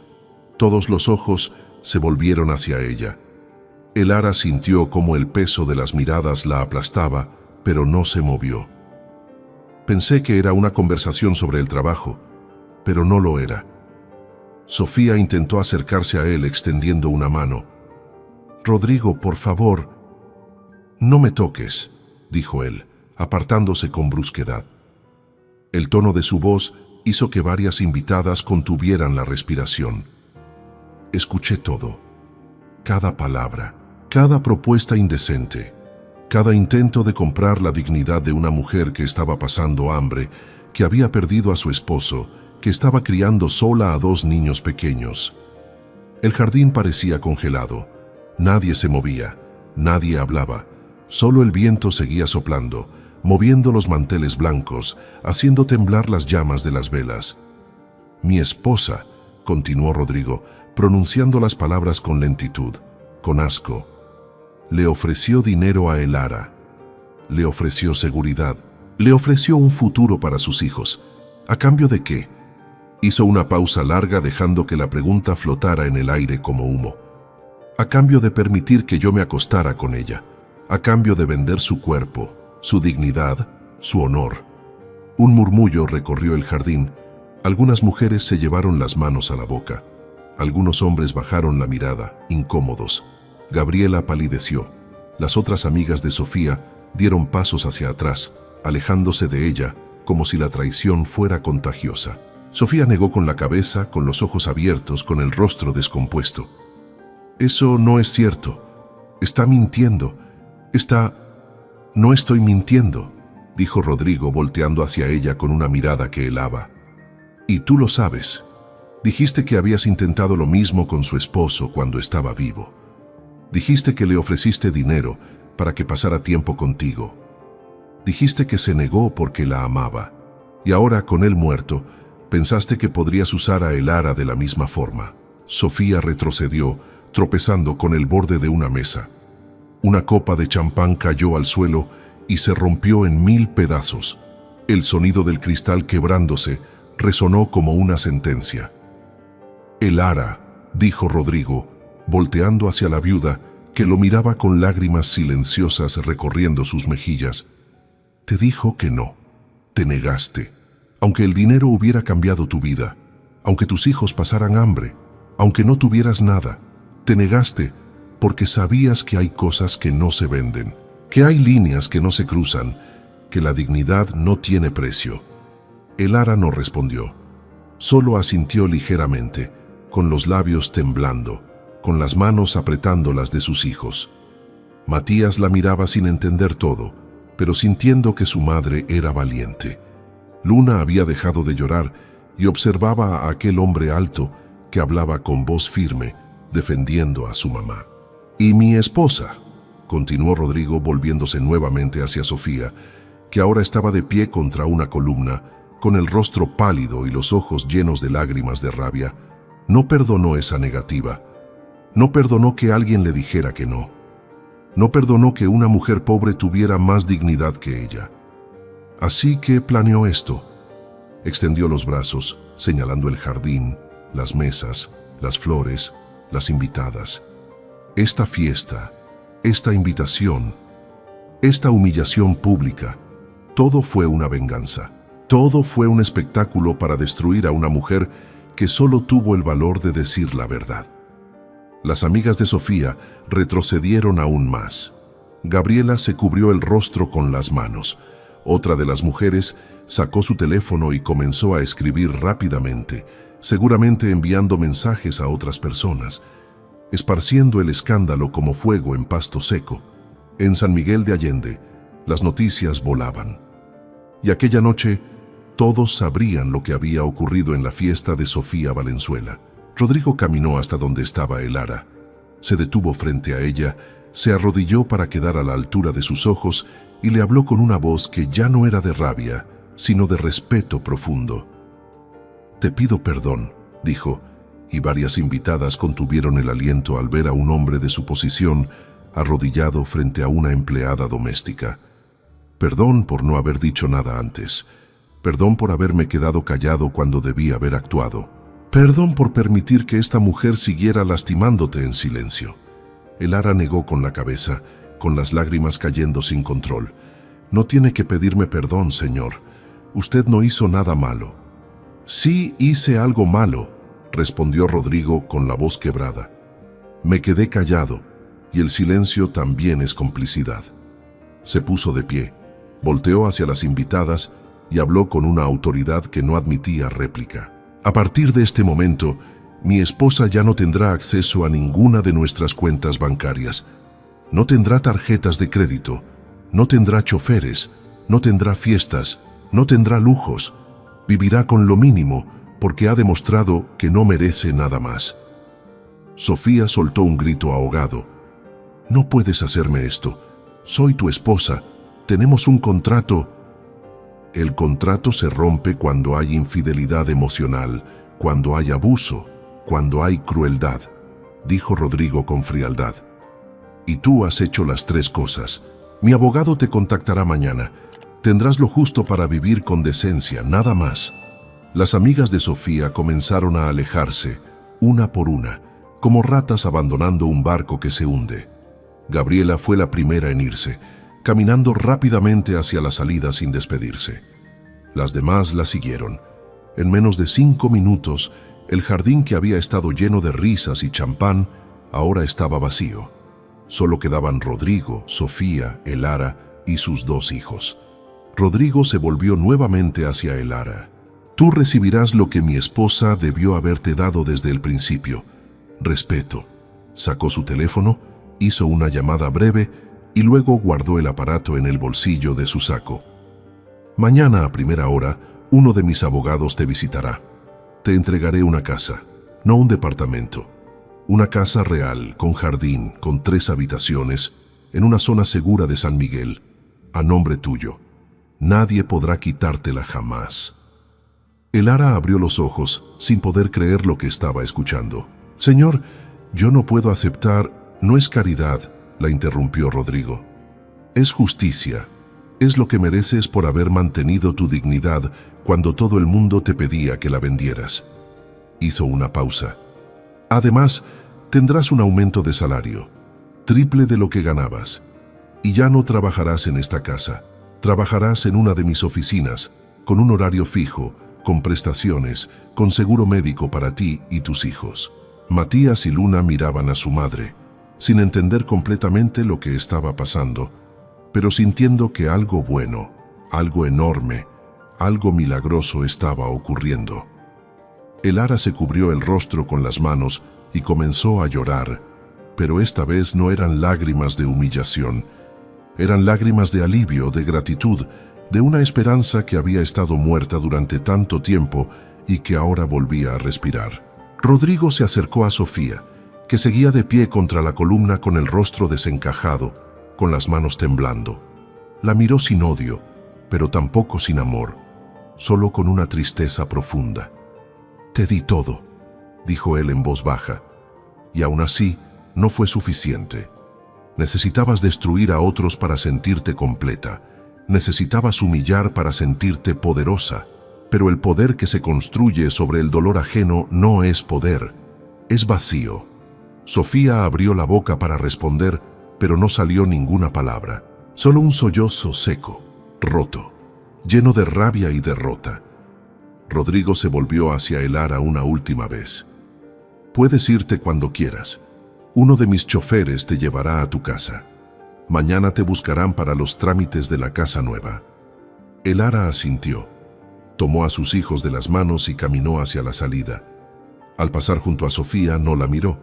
Todos los ojos se volvieron hacia ella. Elara sintió cómo el peso de las miradas la aplastaba, pero no se movió. Pensé que era una conversación sobre el trabajo, pero no lo era». Sofía intentó acercarse a él extendiendo una mano. Rodrigo, por favor. No me toques, dijo él, apartándose con brusquedad. El tono de su voz hizo que varias invitadas contuvieran la respiración. Escuché todo, cada palabra, cada propuesta indecente, cada intento de comprar la dignidad de una mujer que estaba pasando hambre, que había perdido a su esposo, que estaba criando sola a 2 niños pequeños. El jardín parecía congelado. Nadie se movía, nadie hablaba. Solo el viento seguía soplando, moviendo los manteles blancos, haciendo temblar las llamas de las velas. Mi esposa, continuó Rodrigo, pronunciando las palabras con lentitud, con asco, le ofreció dinero a Elara, le ofreció seguridad, le ofreció un futuro para sus hijos. ¿A cambio de qué? Hizo una pausa larga dejando que la pregunta flotara en el aire como humo. A cambio de permitir que yo me acostara con ella, a cambio de vender su cuerpo, su dignidad, su honor. Un murmullo recorrió el jardín. Algunas mujeres se llevaron las manos a la boca. Algunos hombres bajaron la mirada, incómodos. Gabriela palideció. Las otras amigas de Sofía dieron pasos hacia atrás, alejándose de ella, como si la traición fuera contagiosa. Sofía negó con la cabeza, con los ojos abiertos, con el rostro descompuesto. Eso no es cierto. Está mintiendo. No estoy mintiendo, dijo Rodrigo volteando hacia ella con una mirada que helaba. Y tú lo sabes. Dijiste que habías intentado lo mismo con su esposo cuando estaba vivo. Dijiste que le ofreciste dinero para que pasara tiempo contigo. Dijiste que se negó porque la amaba. Y ahora, con él muerto, pensaste que podrías usar a Elara de la misma forma. Sofía retrocedió, tropezando con el borde de una mesa. Una copa de champán cayó al suelo y se rompió en 1000 pedazos. El sonido del cristal quebrándose resonó como una sentencia. Elara, dijo Rodrigo, volteando hacia la viuda, que lo miraba con lágrimas silenciosas recorriendo sus mejillas. Te dijo que no. Te negaste. Aunque el dinero hubiera cambiado tu vida, aunque tus hijos pasaran hambre, aunque no tuvieras nada, te negaste porque sabías que hay cosas que no se venden, que hay líneas que no se cruzan, que la dignidad no tiene precio. Elara no respondió. Solo asintió ligeramente, con los labios temblando, con las manos apretando las de sus hijos. Matías la miraba sin entender todo, pero sintiendo que su madre era valiente. Luna había dejado de llorar y observaba a aquel hombre alto que hablaba con voz firme, defendiendo a su mamá. «Y mi esposa», continuó Rodrigo volviéndose nuevamente hacia Sofía, que ahora estaba de pie contra una columna, con el rostro pálido y los ojos llenos de lágrimas de rabia, no perdonó esa negativa. No perdonó que alguien le dijera que no. No perdonó que una mujer pobre tuviera más dignidad que ella. Así que planeó esto. Extendió los brazos, señalando el jardín, las mesas, las flores, las invitadas. Esta fiesta, esta invitación, esta humillación pública, todo fue una venganza. Todo fue un espectáculo para destruir a una mujer que solo tuvo el valor de decir la verdad. Las amigas de Sofía retrocedieron aún más. Gabriela se cubrió el rostro con las manos. Otra de las mujeres sacó su teléfono y comenzó a escribir rápidamente, seguramente enviando mensajes a otras personas, esparciendo el escándalo como fuego en pasto seco. En San Miguel de Allende, las noticias volaban. Y aquella noche, todos sabrían lo que había ocurrido en la fiesta de Sofía Valenzuela. Rodrigo caminó hasta donde estaba Elara. Se detuvo frente a ella, se arrodilló para quedar a la altura de sus ojos y le habló con una voz que ya no era de rabia, sino de respeto profundo. «Te pido perdón», dijo, y varias invitadas contuvieron el aliento al ver a un hombre de su posición arrodillado frente a una empleada doméstica. «Perdón por no haber dicho nada antes. Perdón por haberme quedado callado cuando debí haber actuado. Perdón por permitir que esta mujer siguiera lastimándote en silencio». Elara negó con la cabeza, con las lágrimas cayendo sin control. «No tiene que pedirme perdón, señor. Usted no hizo nada malo». «Sí hice algo malo», respondió Rodrigo con la voz quebrada. «Me quedé callado, y el silencio también es complicidad. Se puso de pie, volteó hacia las invitadas y habló con una autoridad que no admitía réplica. A partir de este momento, mi esposa ya no tendrá acceso a ninguna de nuestras cuentas bancarias. No tendrá tarjetas de crédito, no tendrá choferes, no tendrá fiestas, no tendrá lujos. Vivirá con lo mínimo porque ha demostrado que no merece nada más. Sofía soltó un grito ahogado. No puedes hacerme esto. Soy tu esposa. Tenemos un contrato. El contrato se rompe cuando hay infidelidad emocional, cuando hay abuso, cuando hay crueldad, dijo Rodrigo con frialdad. Y tú has hecho las tres cosas. Mi abogado te contactará mañana. Tendrás lo justo para vivir con decencia, nada más. Las amigas de Sofía comenzaron a alejarse, una por una, como ratas abandonando un barco que se hunde. Gabriela fue la primera en irse, caminando rápidamente hacia la salida sin despedirse. Las demás la siguieron. En menos de 5 minutos, el jardín que había estado lleno de risas y champán, ahora estaba vacío. Solo quedaban Rodrigo, Sofía, Elara y sus 2 hijos. Rodrigo se volvió nuevamente hacia Elara. Tú recibirás lo que mi esposa debió haberte dado desde el principio: respeto. Sacó su teléfono, hizo una llamada breve y luego guardó el aparato en el bolsillo de su saco. Mañana a primera hora, uno de mis abogados te visitará. Te entregaré una casa, no un departamento. Una casa real, con jardín, con 3 habitaciones, en una zona segura de San Miguel, a nombre tuyo. Nadie podrá quitártela jamás. Elara abrió los ojos, sin poder creer lo que estaba escuchando. Señor, yo no puedo aceptar. No es caridad, la interrumpió Rodrigo. Es justicia. Es lo que mereces por haber mantenido tu dignidad cuando todo el mundo te pedía que la vendieras. Hizo una pausa. Además, tendrás un aumento de salario, triple de lo que ganabas. Y ya no trabajarás en esta casa. Trabajarás en una de mis oficinas, con un horario fijo, con prestaciones, con seguro médico para ti y tus hijos. Matías y Luna miraban a su madre, sin entender completamente lo que estaba pasando, pero sintiendo que algo bueno, algo enorme, algo milagroso estaba ocurriendo. Elara se cubrió el rostro con las manos y comenzó a llorar, pero esta vez no eran lágrimas de humillación, eran lágrimas de alivio, de gratitud, de una esperanza que había estado muerta durante tanto tiempo y que ahora volvía a respirar. Rodrigo se acercó a Sofía, que seguía de pie contra la columna con el rostro desencajado, con las manos temblando. La miró sin odio, pero tampoco sin amor, solo con una tristeza profunda. «Te di todo», dijo él en voz baja, y aún así no fue suficiente. Necesitabas destruir a otros para sentirte completa. Necesitabas humillar para sentirte poderosa. Pero el poder que se construye sobre el dolor ajeno no es poder, es vacío. Sofía abrió la boca para responder, pero no salió ninguna palabra. Solo un sollozo seco, roto, lleno de rabia y derrota. Rodrigo se volvió hacia Elara una última vez. «Puedes irte cuando quieras. Uno de mis choferes te llevará a tu casa. Mañana te buscarán para los trámites de la casa nueva». Elara asintió. Tomó a sus hijos de las manos y caminó hacia la salida. Al pasar junto a Sofía no la miró.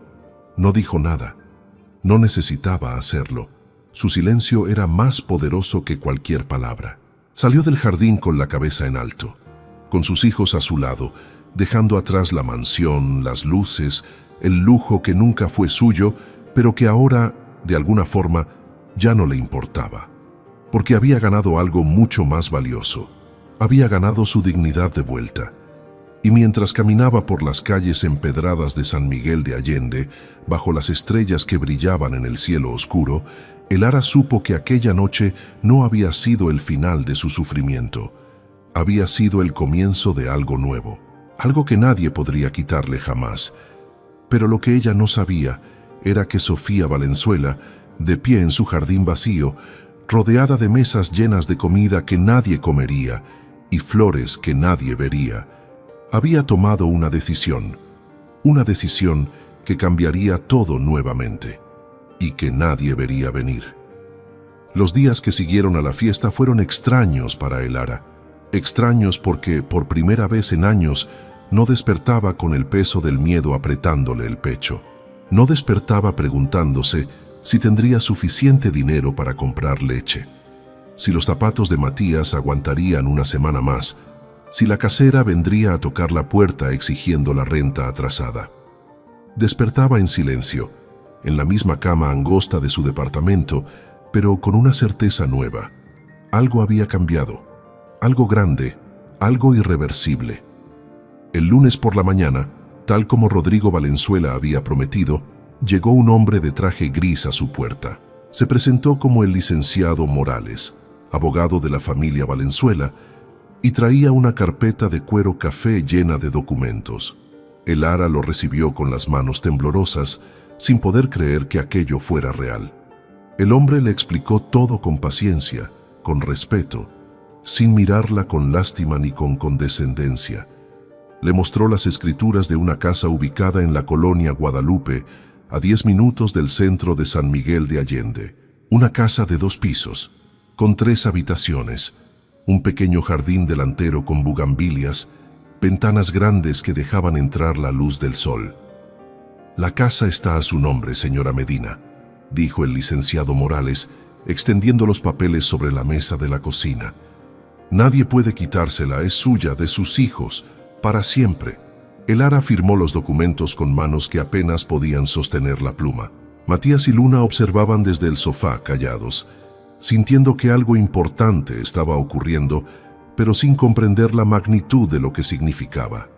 No dijo nada. No necesitaba hacerlo. Su silencio era más poderoso que cualquier palabra. Salió del jardín con la cabeza en alto, con sus hijos a su lado, dejando atrás la mansión, las luces, el lujo que nunca fue suyo, pero que ahora, de alguna forma, ya no le importaba, porque había ganado algo mucho más valioso. Había ganado su dignidad de vuelta. Y mientras caminaba por las calles empedradas de San Miguel de Allende, bajo las estrellas que brillaban en el cielo oscuro, Elara supo que aquella noche no había sido el final de su sufrimiento. Había sido el comienzo de algo nuevo, algo que nadie podría quitarle jamás. Pero lo que ella no sabía era que Sofía Valenzuela, de pie en su jardín vacío, rodeada de mesas llenas de comida que nadie comería y flores que nadie vería, había tomado una decisión que cambiaría todo nuevamente. y que nadie vería venir. Los días que siguieron a la fiesta fueron extraños para el Ara. Extraños porque, por primera vez en años, no despertaba con el peso del miedo apretándole el pecho. No despertaba preguntándose si tendría suficiente dinero para comprar leche, si los zapatos de Matías aguantarían una semana más, si la casera vendría a tocar la puerta exigiendo la renta atrasada. Despertaba en silencio, en la misma cama angosta de su departamento, pero con una certeza nueva. Algo había cambiado, algo grande, algo irreversible. El lunes por la mañana, tal como Rodrigo Valenzuela había prometido, llegó un hombre de traje gris a su puerta. Se presentó como el licenciado Morales, abogado de la familia Valenzuela, y traía una carpeta de cuero café llena de documentos. El Ara lo recibió con las manos temblorosas, sin poder creer que aquello fuera real. El hombre le explicó todo con paciencia, con respeto, sin mirarla con lástima ni con condescendencia. Le mostró las escrituras de una casa ubicada en la colonia Guadalupe, a 10 minutos del centro de San Miguel de Allende. Una casa de 2 pisos, con 3 habitaciones, un pequeño jardín delantero con bugambilias, ventanas grandes que dejaban entrar la luz del sol. «La casa está a su nombre, señora Medina», dijo el licenciado Morales, extendiendo los papeles sobre la mesa de la cocina. «Nadie puede quitársela, es suya, de sus hijos, para siempre». El Ara firmó los documentos con manos que apenas podían sostener la pluma. Matías y Luna observaban desde el sofá, callados, sintiendo que algo importante estaba ocurriendo, pero sin comprender la magnitud de lo que significaba.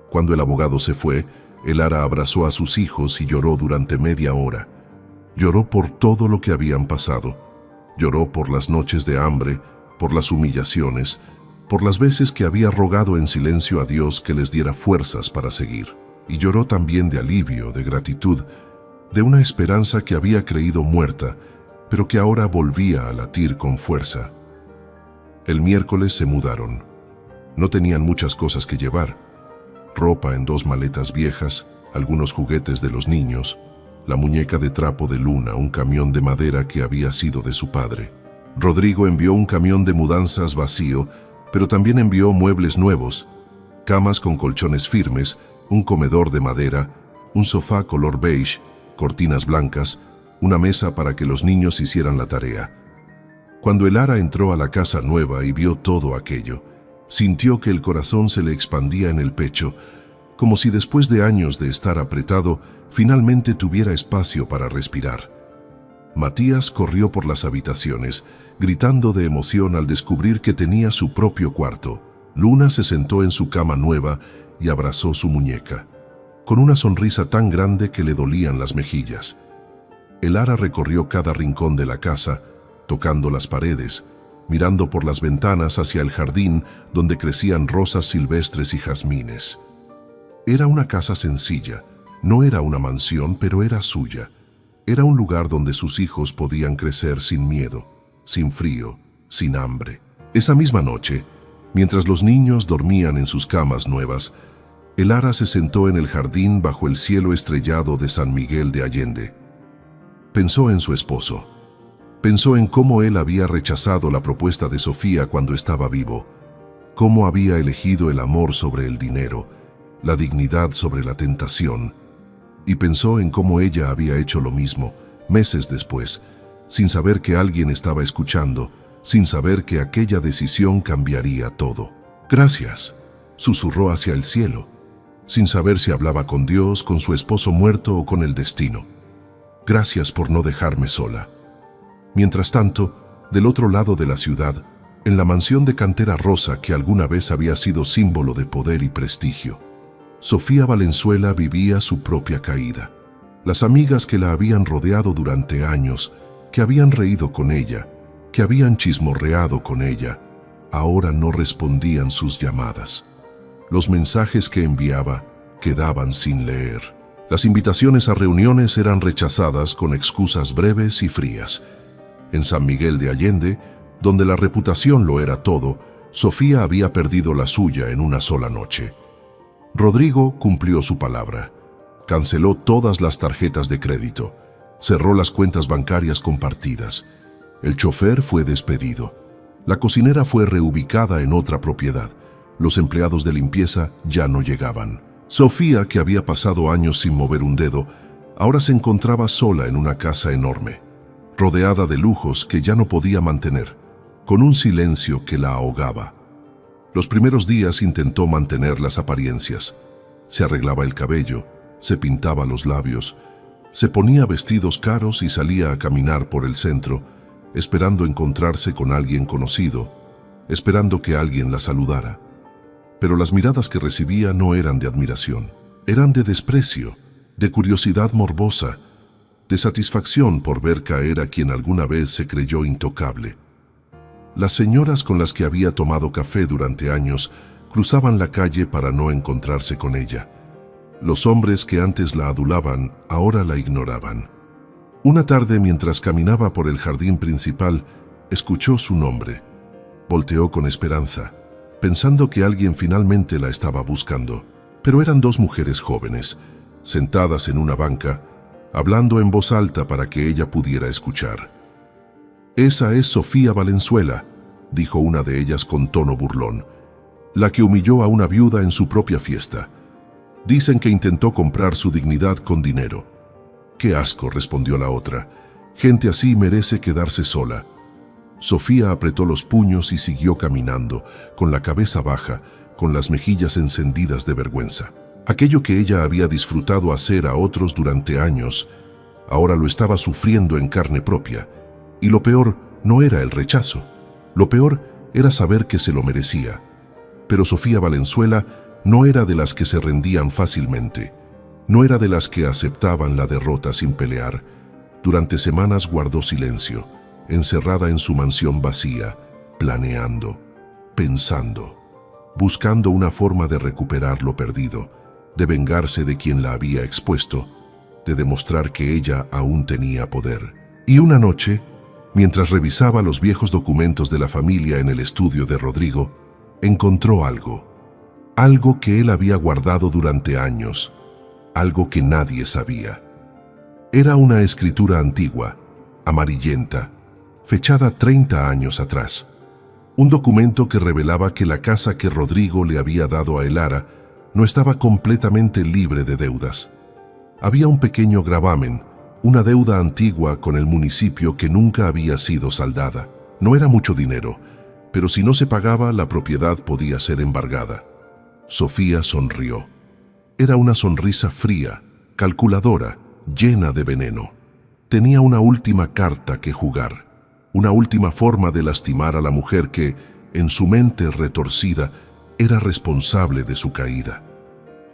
Cuando el abogado se fue, el Ara abrazó a sus hijos y lloró durante media hora. Lloró por todo lo que habían pasado. Lloró por las noches de hambre, por las humillaciones, por las veces que había rogado en silencio a Dios que les diera fuerzas para seguir. Y lloró también de alivio, de gratitud, de una esperanza que había creído muerta, pero que ahora volvía a latir con fuerza. El miércoles se mudaron. No tenían muchas cosas que llevar. Ropa en 2 maletas viejas, algunos juguetes de los niños, la muñeca de trapo de Luna, un camión de madera que había sido de su padre. Rodrigo envió un camión de mudanzas vacío, pero también envió muebles nuevos, camas con colchones firmes, un comedor de madera, un sofá color beige, cortinas blancas, una mesa para que los niños hicieran la tarea. Cuando el Ara entró a la casa nueva y vio todo aquello, sintió que el corazón se le expandía en el pecho, como si después de años de estar apretado, finalmente tuviera espacio para respirar. Matías corrió por las habitaciones, gritando de emoción al descubrir que tenía su propio cuarto. Luna se sentó en su cama nueva y abrazó su muñeca, con una sonrisa tan grande que le dolían las mejillas. El Ara recorrió cada rincón de la casa, tocando las paredes, mirando por las ventanas hacia el jardín donde crecían rosas silvestres y jazmines. Era una casa sencilla, no era una mansión, pero era suya. Era un lugar donde sus hijos podían crecer sin miedo, sin frío, sin hambre. Esa misma noche, mientras los niños dormían en sus camas nuevas, el Ara se sentó en el jardín bajo el cielo estrellado de San Miguel de Allende. Pensó en su esposo. Pensó en cómo él había rechazado la propuesta de Sofía cuando estaba vivo, cómo había elegido el amor sobre el dinero, la dignidad sobre la tentación, y pensó en cómo ella había hecho lo mismo, meses después, sin saber que alguien estaba escuchando, sin saber que aquella decisión cambiaría todo. «Gracias», susurró hacia el cielo, sin saber si hablaba con Dios, con su esposo muerto o con el destino. «Gracias por no dejarme sola». Mientras tanto, del otro lado de la ciudad, en la mansión de cantera rosa que alguna vez había sido símbolo de poder y prestigio, Sofía Valenzuela vivía su propia caída. Las amigas que la habían rodeado durante años, que habían reído con ella, que habían chismorreado con ella, ahora no respondían sus llamadas. Los mensajes que enviaba quedaban sin leer. Las invitaciones a reuniones eran rechazadas con excusas breves y frías. En San Miguel de Allende, donde la reputación lo era todo, Sofía había perdido la suya en una sola noche. Rodrigo cumplió su palabra. Canceló todas las tarjetas de crédito. Cerró las cuentas bancarias compartidas. El chofer fue despedido. La cocinera fue reubicada en otra propiedad. Los empleados de limpieza ya no llegaban. Sofía, que había pasado años sin mover un dedo, ahora se encontraba sola en una casa enorme, rodeada de lujos que ya no podía mantener, con un silencio que la ahogaba. Los primeros días intentó mantener las apariencias. Se arreglaba el cabello, se pintaba los labios, se ponía vestidos caros y salía a caminar por el centro, esperando encontrarse con alguien conocido, esperando que alguien la saludara. Pero las miradas que recibía no eran de admiración, eran de desprecio, de curiosidad morbosa, de satisfacción por ver caer a quien alguna vez se creyó intocable. Las señoras con las que había tomado café durante años cruzaban la calle para no encontrarse con ella. Los hombres que antes la adulaban ahora la ignoraban. Una tarde, mientras caminaba por el jardín principal, escuchó su nombre. Volteó con esperanza, pensando que alguien finalmente la estaba buscando. Pero eran dos mujeres jóvenes, sentadas en una banca, hablando en voz alta para que ella pudiera escuchar. «Esa es Sofía Valenzuela», dijo una de ellas con tono burlón, «la que humilló a una viuda en su propia fiesta. Dicen que intentó comprar su dignidad con dinero». «Qué asco», respondió la otra. «Gente así merece quedarse sola». Sofía apretó los puños y siguió caminando, con la cabeza baja, con las mejillas encendidas de vergüenza. Aquello que ella había disfrutado hacer a otros durante años, ahora lo estaba sufriendo en carne propia. Y lo peor no era el rechazo. Lo peor era saber que se lo merecía. Pero Sofía Valenzuela no era de las que se rendían fácilmente. No era de las que aceptaban la derrota sin pelear. Durante semanas guardó silencio, encerrada en su mansión vacía, planeando, pensando, buscando una forma de recuperar lo perdido, de vengarse de quien la había expuesto, de demostrar que ella aún tenía poder. Y una noche, mientras revisaba los viejos documentos de la familia en el estudio de Rodrigo, encontró algo que él había guardado durante años, algo que nadie sabía. Era una escritura antigua, amarillenta, fechada 30 años atrás. Un documento que revelaba que la casa que Rodrigo le había dado a Elara no estaba completamente libre de deudas. Había un pequeño gravamen, una deuda antigua con el municipio que nunca había sido saldada. No era mucho dinero, pero si no se pagaba, la propiedad podía ser embargada. Sofía sonrió. Era una sonrisa fría, calculadora, llena de veneno. Tenía una última carta que jugar, una última forma de lastimar a la mujer que, en su mente retorcida, era responsable de su caída.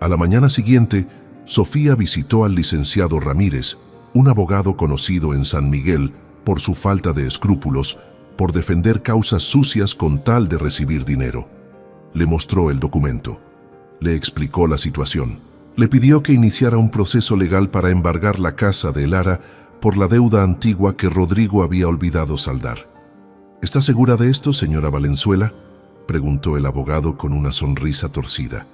A la mañana siguiente, Sofía visitó al licenciado Ramírez, un abogado conocido en San Miguel por su falta de escrúpulos, por defender causas sucias con tal de recibir dinero. Le mostró el documento. Le explicó la situación. Le pidió que iniciara un proceso legal para embargar la casa de Elara por la deuda antigua que Rodrigo había olvidado saldar. ¿Está segura de esto, señora Valenzuela?, preguntó el abogado con una sonrisa torcida.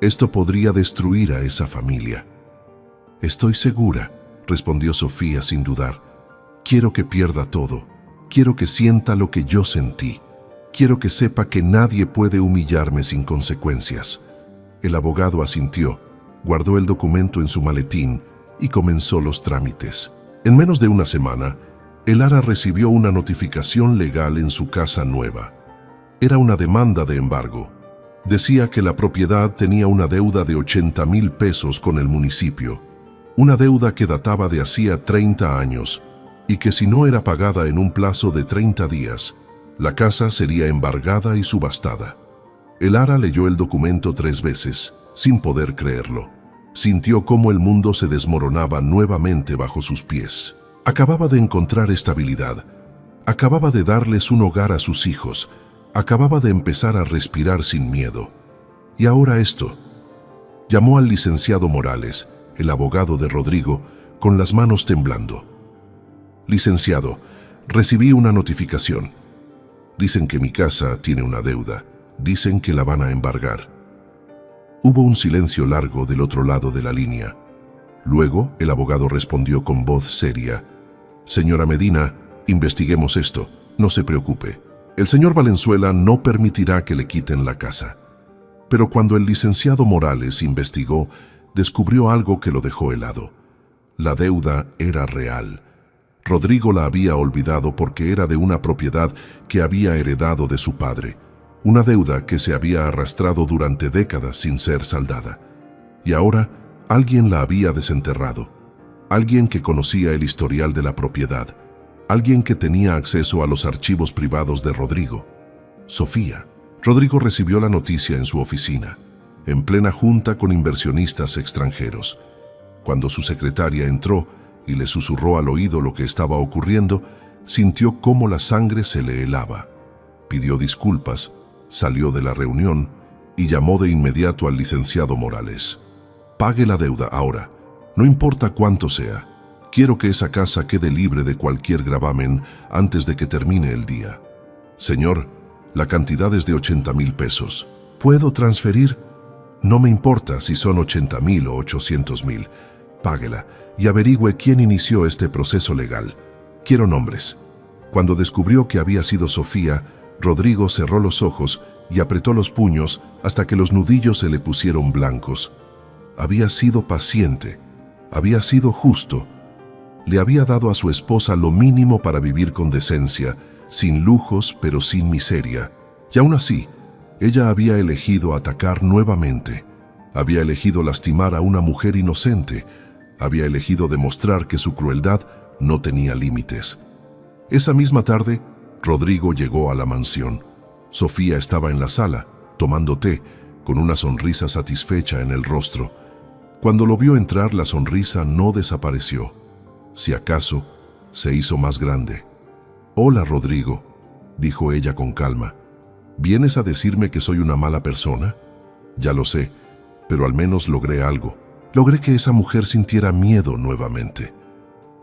Esto podría destruir a esa familia. Estoy segura, respondió Sofía sin dudar. Quiero que pierda todo. Quiero que sienta lo que yo sentí. Quiero que sepa que nadie puede humillarme sin consecuencias. El abogado asintió, guardó el documento en su maletín y comenzó los trámites. En menos de una semana, Elara recibió una notificación legal en su casa nueva. Era una demanda de embargo. Decía que la propiedad tenía una deuda de 80,000 pesos con el municipio, una deuda que databa de hacía 30 años, y que si no era pagada en un plazo de 30 días, la casa sería embargada y subastada. Elara leyó el documento 3 veces, sin poder creerlo. Sintió cómo el mundo se desmoronaba nuevamente bajo sus pies. Acababa de encontrar estabilidad. Acababa de darles un hogar a sus hijos. Acababa de empezar a respirar sin miedo. Y ahora esto. Llamó al licenciado Morales, el abogado de Rodrigo, con las manos temblando. Licenciado, recibí una notificación. Dicen que mi casa tiene una deuda. Dicen que la van a embargar. Hubo un silencio largo del otro lado de la línea. Luego, el abogado respondió con voz seria: «Señora Medina, investiguemos esto. No se preocupe. El señor Valenzuela no permitirá que le quiten la casa». Pero cuando el licenciado Morales investigó, descubrió algo que lo dejó helado. La deuda era real. Rodrigo la había olvidado porque era de una propiedad que había heredado de su padre, una deuda que se había arrastrado durante décadas sin ser saldada. Y ahora alguien la había desenterrado, alguien que conocía el historial de la propiedad, alguien que tenía acceso a los archivos privados de Rodrigo. Sofía. Rodrigo recibió la noticia en su oficina, en plena junta con inversionistas extranjeros. Cuando su secretaria entró y le susurró al oído lo que estaba ocurriendo, sintió cómo la sangre se le helaba. Pidió disculpas, salió de la reunión y llamó de inmediato al licenciado Morales. «Pague la deuda ahora, no importa cuánto sea. Quiero que esa casa quede libre de cualquier gravamen antes de que termine el día». «Señor, la cantidad es de 80,000 pesos. ¿Puedo transferir?» «No me importa si son 80,000 o 800,000. Páguela y averigüe quién inició este proceso legal. Quiero nombres». Cuando descubrió que había sido Sofía, Rodrigo cerró los ojos y apretó los puños hasta que los nudillos se le pusieron blancos. Había sido paciente, había sido justo. Le había dado a su esposa lo mínimo para vivir con decencia, sin lujos pero sin miseria. Y aún así, ella había elegido atacar nuevamente. Había elegido lastimar a una mujer inocente. Había elegido demostrar que su crueldad no tenía límites. Esa misma tarde, Rodrigo llegó a la mansión. Sofía estaba en la sala, tomando té, con una sonrisa satisfecha en el rostro. Cuando lo vio entrar, la sonrisa no desapareció. Si acaso, se hizo más grande. «Hola, Rodrigo», dijo ella con calma. «¿Vienes a decirme que soy una mala persona? Ya lo sé, pero al menos logré algo. Logré que esa mujer sintiera miedo nuevamente.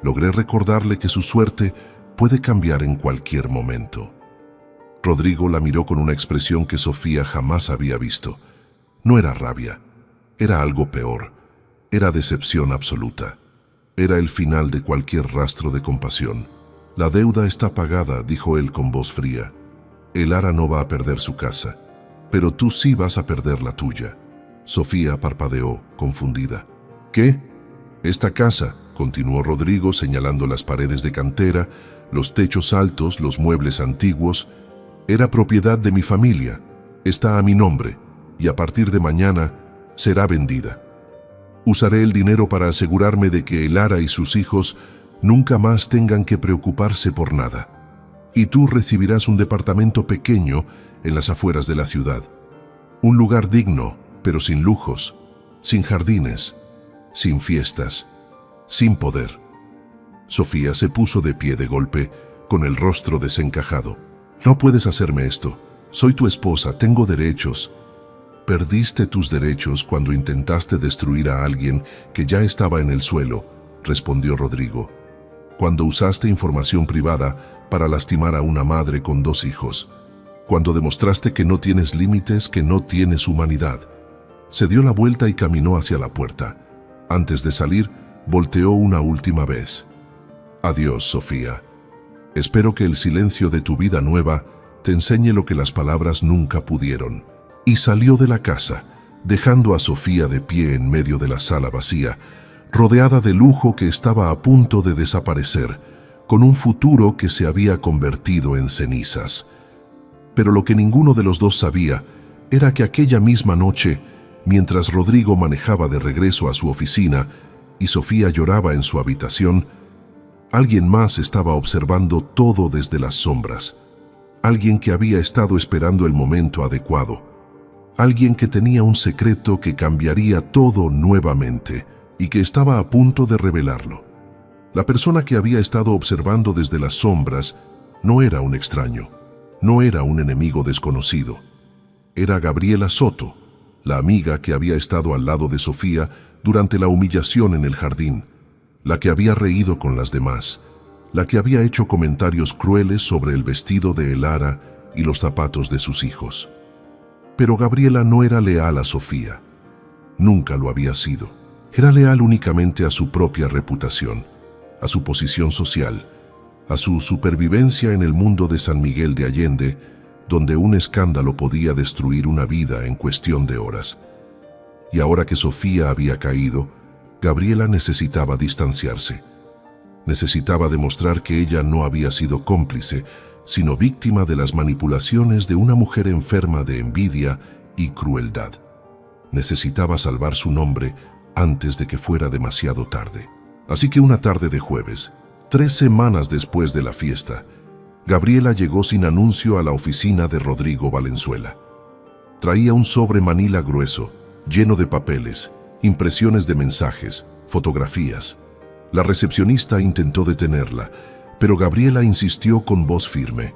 Logré recordarle que su suerte puede cambiar en cualquier momento». Rodrigo la miró con una expresión que Sofía jamás había visto. No era rabia, era algo peor. Era decepción absoluta. Era el final de cualquier rastro de compasión. «La deuda está pagada», dijo él con voz fría. «El Ara no va a perder su casa, pero tú sí vas a perder la tuya». Sofía parpadeó, confundida. «¿Qué? Esta casa», continuó Rodrigo señalando las paredes de cantera, los techos altos, los muebles antiguos, «era propiedad de mi familia, está a mi nombre, y a partir de mañana será vendida. Usaré el dinero para asegurarme de que el Ara y sus hijos nunca más tengan que preocuparse por nada. Y tú recibirás un departamento pequeño en las afueras de la ciudad. Un lugar digno, pero sin lujos, sin jardines, sin fiestas, sin poder». Sofía se puso de pie de golpe, con el rostro desencajado. «No puedes hacerme esto. Soy tu esposa, tengo derechos». «Perdiste tus derechos cuando intentaste destruir a alguien que ya estaba en el suelo», respondió Rodrigo. «Cuando usaste información privada para lastimar a una madre con 2 hijos. Cuando demostraste que no tienes límites, que no tienes humanidad». Se dio la vuelta y caminó hacia la puerta. Antes de salir, volteó una última vez. «Adiós, Sofía. Espero que el silencio de tu vida nueva te enseñe lo que las palabras nunca pudieron». Y salió de la casa, dejando a Sofía de pie en medio de la sala vacía, rodeada de lujo que estaba a punto de desaparecer, con un futuro que se había convertido en cenizas. Pero lo que ninguno de los dos sabía era que aquella misma noche, mientras Rodrigo manejaba de regreso a su oficina y Sofía lloraba en su habitación, alguien más estaba observando todo desde las sombras. Alguien que había estado esperando el momento adecuado. Alguien que tenía un secreto que cambiaría todo nuevamente y que estaba a punto de revelarlo. La persona que había estado observando desde las sombras no era un extraño, no era un enemigo desconocido. Era Gabriela Soto, la amiga que había estado al lado de Sofía durante la humillación en el jardín, la que había reído con las demás, la que había hecho comentarios crueles sobre el vestido de el Ara y los zapatos de sus hijos. Pero Gabriela no era leal a Sofía. Nunca lo había sido. Era leal únicamente a su propia reputación, a su posición social, a su supervivencia en el mundo de San Miguel de Allende, donde un escándalo podía destruir una vida en cuestión de horas. Y ahora que Sofía había caído, Gabriela necesitaba distanciarse. Necesitaba demostrar que ella no había sido cómplice, sino víctima de las manipulaciones de una mujer enferma de envidia y crueldad. Necesitaba salvar su nombre antes de que fuera demasiado tarde. Así que una tarde de jueves, 3 semanas después de la fiesta, Gabriela llegó sin anuncio a la oficina de Rodrigo Valenzuela. Traía un sobre manila grueso, lleno de papeles, impresiones de mensajes, fotografías. La recepcionista intentó detenerla, pero Gabriela insistió con voz firme.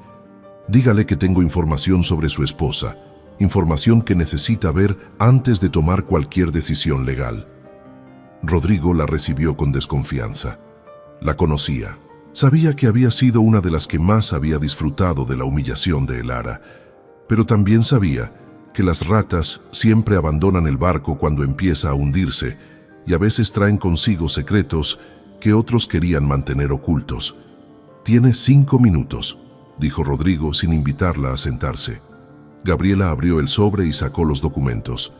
Dígale que tengo información sobre su esposa, información que necesita ver antes de tomar cualquier decisión legal. Rodrigo la recibió con desconfianza. La conocía. Sabía que había sido una de las que más había disfrutado de la humillación de Elara, pero también sabía que las ratas siempre abandonan el barco cuando empieza a hundirse y a veces traen consigo secretos que otros querían mantener ocultos. «Tiene 5 minutos», dijo Rodrigo sin invitarla a sentarse. Gabriela abrió el sobre y sacó los documentos.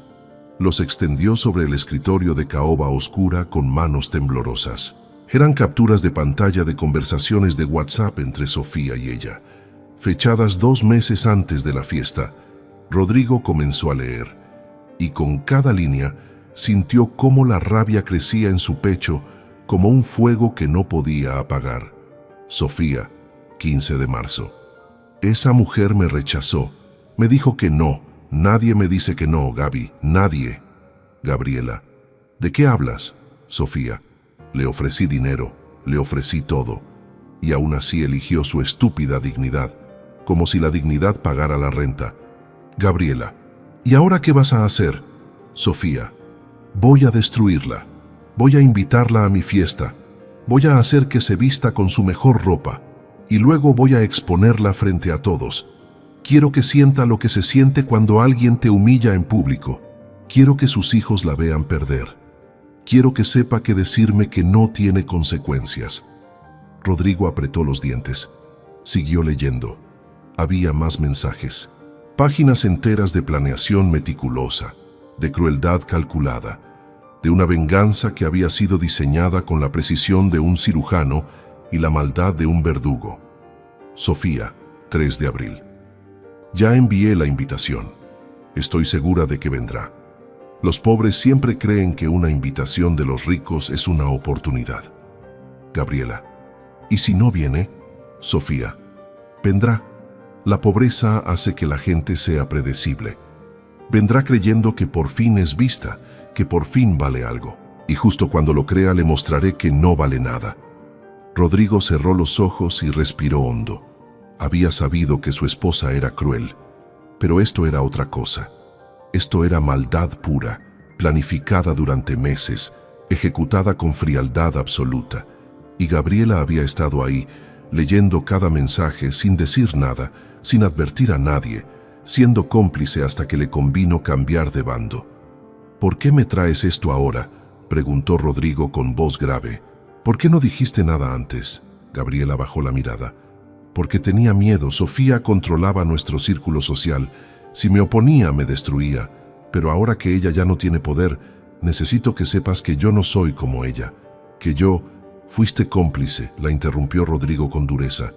Los extendió sobre el escritorio de caoba oscura con manos temblorosas. Eran capturas de pantalla de conversaciones de WhatsApp entre Sofía y ella, fechadas 2 meses antes de la fiesta. Rodrigo comenzó a leer, y con cada línea sintió cómo la rabia crecía en su pecho como un fuego que no podía apagar. Sofía, 15 de marzo. Esa mujer me rechazó, me dijo que no. Nadie me dice que no, Gaby, nadie. Gabriela, ¿de qué hablas? Sofía, le ofrecí dinero, le ofrecí todo, y aún así eligió su estúpida dignidad, como si la dignidad pagara la renta. Gabriela, ¿y ahora qué vas a hacer? Sofía, voy a destruirla, voy a invitarla a mi fiesta, voy a hacer que se vista con su mejor ropa, y luego voy a exponerla frente a todos. Quiero que sienta lo que se siente cuando alguien te humilla en público. Quiero que sus hijos la vean perder. Quiero que sepa que decirme que no tiene consecuencias. Rodrigo apretó los dientes. Siguió leyendo. Había más mensajes. Páginas enteras de planeación meticulosa, de crueldad calculada, de una venganza que había sido diseñada con la precisión de un cirujano y la maldad de un verdugo. Sofía, 3 de abril. Ya envié la invitación. Estoy segura de que vendrá. Los pobres siempre creen que una invitación de los ricos es una oportunidad. Gabriela, ¿y si no viene? Sofía, vendrá. La pobreza hace que la gente sea predecible. Vendrá creyendo que por fin es vista, que por fin vale algo. Y justo cuando lo crea le mostraré que no vale nada. Rodrigo cerró los ojos y respiró hondo. Había sabido que su esposa era cruel, pero esto era otra cosa. Esto era maldad pura, planificada durante meses, ejecutada con frialdad absoluta. Y Gabriela había estado ahí, leyendo cada mensaje sin decir nada, sin advertir a nadie, siendo cómplice hasta que le convino cambiar de bando. «¿Por qué me traes esto ahora?», preguntó Rodrigo con voz grave. «¿Por qué no dijiste nada antes?». Gabriela bajó la mirada. «Porque tenía miedo. Sofía controlaba nuestro círculo social. Si me oponía, me destruía. Pero ahora que ella ya no tiene poder, necesito que sepas que yo no soy como ella. Que yo...». «Fuiste cómplice», la interrumpió Rodrigo con dureza.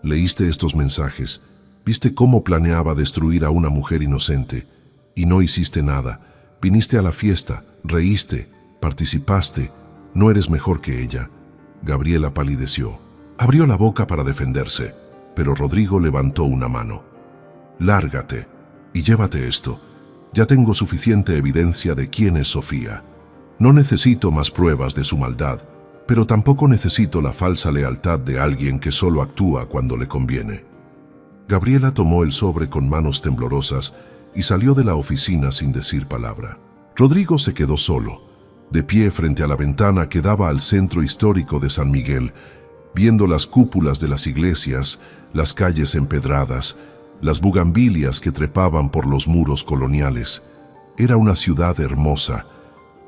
«Leíste estos mensajes. Viste cómo planeaba destruir a una mujer inocente. Y no hiciste nada. Viniste a la fiesta, reíste, participaste. No eres mejor que ella». Gabriela palideció. Abrió la boca para defenderse, pero Rodrigo levantó una mano. «Lárgate y llévate esto. Ya tengo suficiente evidencia de quién es Sofía. No necesito más pruebas de su maldad, pero tampoco necesito la falsa lealtad de alguien que solo actúa cuando le conviene». Gabriela tomó el sobre con manos temblorosas y salió de la oficina sin decir palabra. Rodrigo se quedó solo, de pie frente a la ventana que daba al centro histórico de San Miguel, viendo las cúpulas de las iglesias, las calles empedradas, las bugambilias que trepaban por los muros coloniales. Era una ciudad hermosa,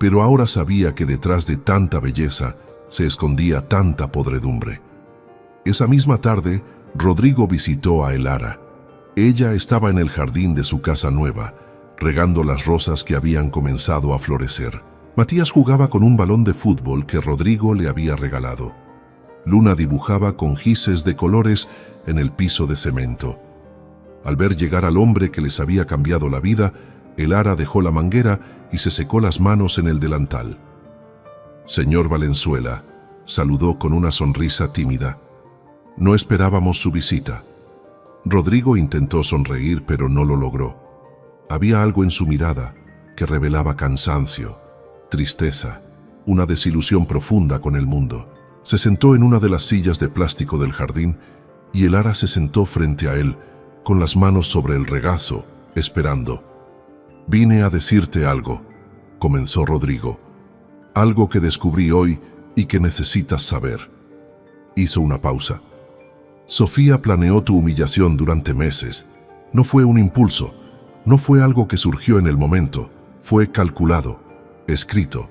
pero ahora sabía que detrás de tanta belleza se escondía tanta podredumbre. Esa misma tarde, Rodrigo visitó a Elara. Ella estaba en el jardín de su casa nueva, regando las rosas que habían comenzado a florecer. Matías jugaba con un balón de fútbol que Rodrigo le había regalado. Luna dibujaba con gises de colores en el piso de cemento. Al ver llegar al hombre que les había cambiado la vida, Elara dejó la manguera y se secó las manos en el delantal. «Señor Valenzuela», saludó con una sonrisa tímida. «No esperábamos su visita». Rodrigo intentó sonreír, pero no lo logró. Había algo en su mirada que revelaba cansancio, tristeza, una desilusión profunda con el mundo. Se sentó en una de las sillas de plástico del jardín y Elara se sentó frente a él, con las manos sobre el regazo, esperando. «Vine a decirte algo», comenzó Rodrigo. «Algo que descubrí hoy y que necesitas saber». Hizo una pausa. «Sofía planeó tu humillación durante meses. No fue un impulso, no fue algo que surgió en el momento, fue calculado, escrito,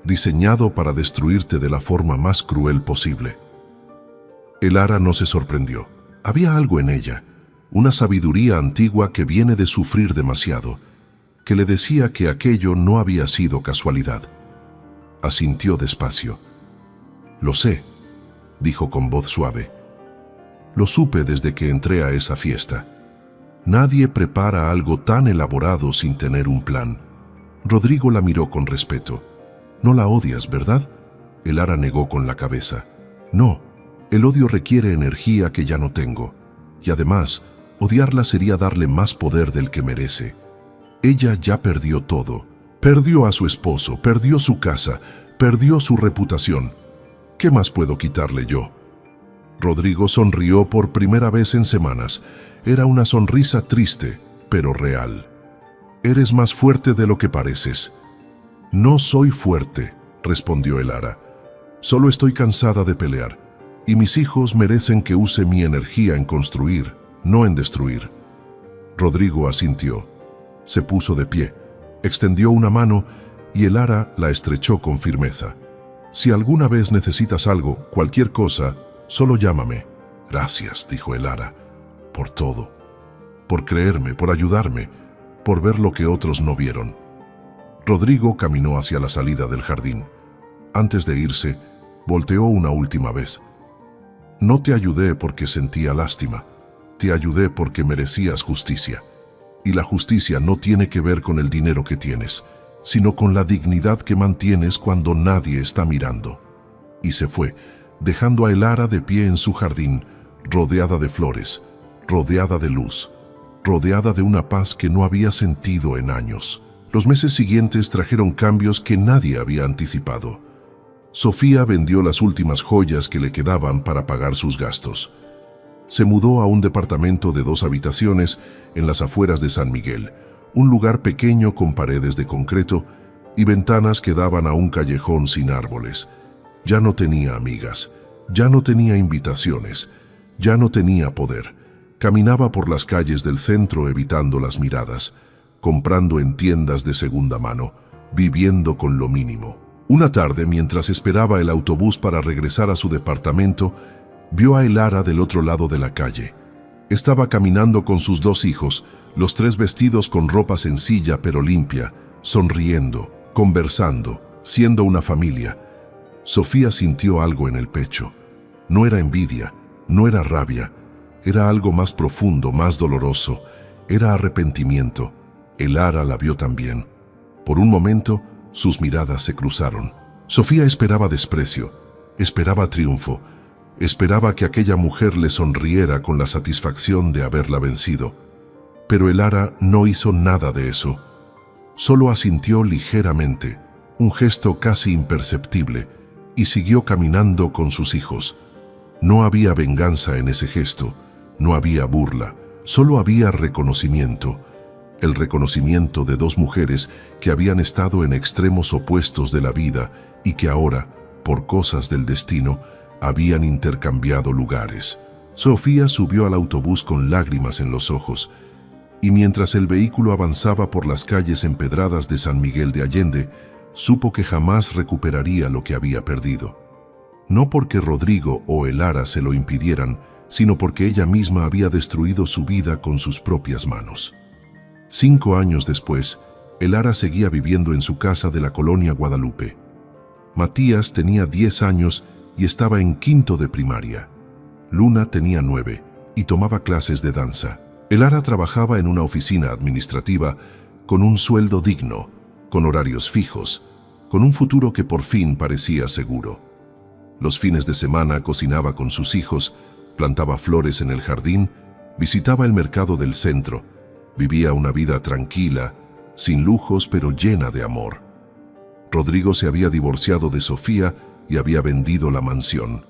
diseñado para destruirte de la forma más cruel posible». Elara no se sorprendió. Había algo en ella, una sabiduría antigua que viene de sufrir demasiado, que le decía que aquello no había sido casualidad. Asintió despacio. «Lo sé», dijo con voz suave. «Lo supe desde que entré a esa fiesta. Nadie prepara algo tan elaborado sin tener un plan». Rodrigo la miró con respeto. «No la odias, ¿verdad?». Elara negó con la cabeza. «No, el odio requiere energía que ya no tengo. Y además, odiarla sería darle más poder del que merece. Ella ya perdió todo. Perdió a su esposo, perdió su casa, perdió su reputación. ¿Qué más puedo quitarle yo?». Rodrigo sonrió por primera vez en semanas. Era una sonrisa triste, pero real. «Eres más fuerte de lo que pareces». «No soy fuerte», respondió Elara. «Solo estoy cansada de pelear, y mis hijos merecen que use mi energía en construir, no en destruir». Rodrigo asintió. Se puso de pie, extendió una mano y Elara la estrechó con firmeza. «Si alguna vez necesitas algo, cualquier cosa, solo llámame». «Gracias», dijo Elara, «por todo, por creerme, por ayudarme, por ver lo que otros no vieron». Rodrigo caminó hacia la salida del jardín. Antes de irse, volteó una última vez. «No te ayudé porque sentía lástima, te ayudé porque merecías justicia. Y la justicia no tiene que ver con el dinero que tienes, sino con la dignidad que mantienes cuando nadie está mirando». Y se fue, dejando a Elara de pie en su jardín, rodeada de flores, rodeada de luz, rodeada de una paz que no había sentido en años. Los meses siguientes trajeron cambios que nadie había anticipado. Sofía vendió las últimas joyas que le quedaban para pagar sus gastos. Se mudó a un departamento de 2 habitaciones en las afueras de San Miguel, un lugar pequeño con paredes de concreto y ventanas que daban a un callejón sin árboles. Ya no tenía amigas, ya no tenía invitaciones, ya no tenía poder. Caminaba por las calles del centro evitando las miradas, comprando en tiendas de segunda mano, viviendo con lo mínimo. Una tarde, mientras esperaba el autobús para regresar a su departamento, vio a Elara del otro lado de la calle. Estaba caminando con sus 2 hijos, los 3 vestidos con ropa sencilla pero limpia, sonriendo, conversando, siendo una familia. Sofía sintió algo en el pecho. No era envidia, no era rabia, era algo más profundo, más doloroso, era arrepentimiento. Elara la vio también. Por un momento, sus miradas se cruzaron. Sofía esperaba desprecio, esperaba triunfo, esperaba que aquella mujer le sonriera con la satisfacción de haberla vencido. Pero Elara no hizo nada de eso. Solo asintió ligeramente, un gesto casi imperceptible, y siguió caminando con sus hijos. No había venganza en ese gesto, no había burla, solo había reconocimiento. El reconocimiento de 2 mujeres que habían estado en extremos opuestos de la vida y que ahora, por cosas del destino, habían intercambiado lugares. Sofía subió al autobús con lágrimas en los ojos, y mientras el vehículo avanzaba por las calles empedradas de San Miguel de Allende, supo que jamás recuperaría lo que había perdido. No porque Rodrigo o el Ara se lo impidieran, sino porque ella misma había destruido su vida con sus propias manos. 5 años después, el Ara seguía viviendo en su casa de la colonia Guadalupe. Matías tenía 10 años y estaba en quinto de primaria. Luna tenía 9 y tomaba clases de danza. El Ara trabajaba en una oficina administrativa con un sueldo digno, con horarios fijos, con un futuro que por fin parecía seguro. Los fines de semana cocinaba con sus hijos, plantaba flores en el jardín, visitaba el mercado del centro, vivía una vida tranquila, sin lujos pero llena de amor. Rodrigo se había divorciado de Sofía y había vendido la mansión.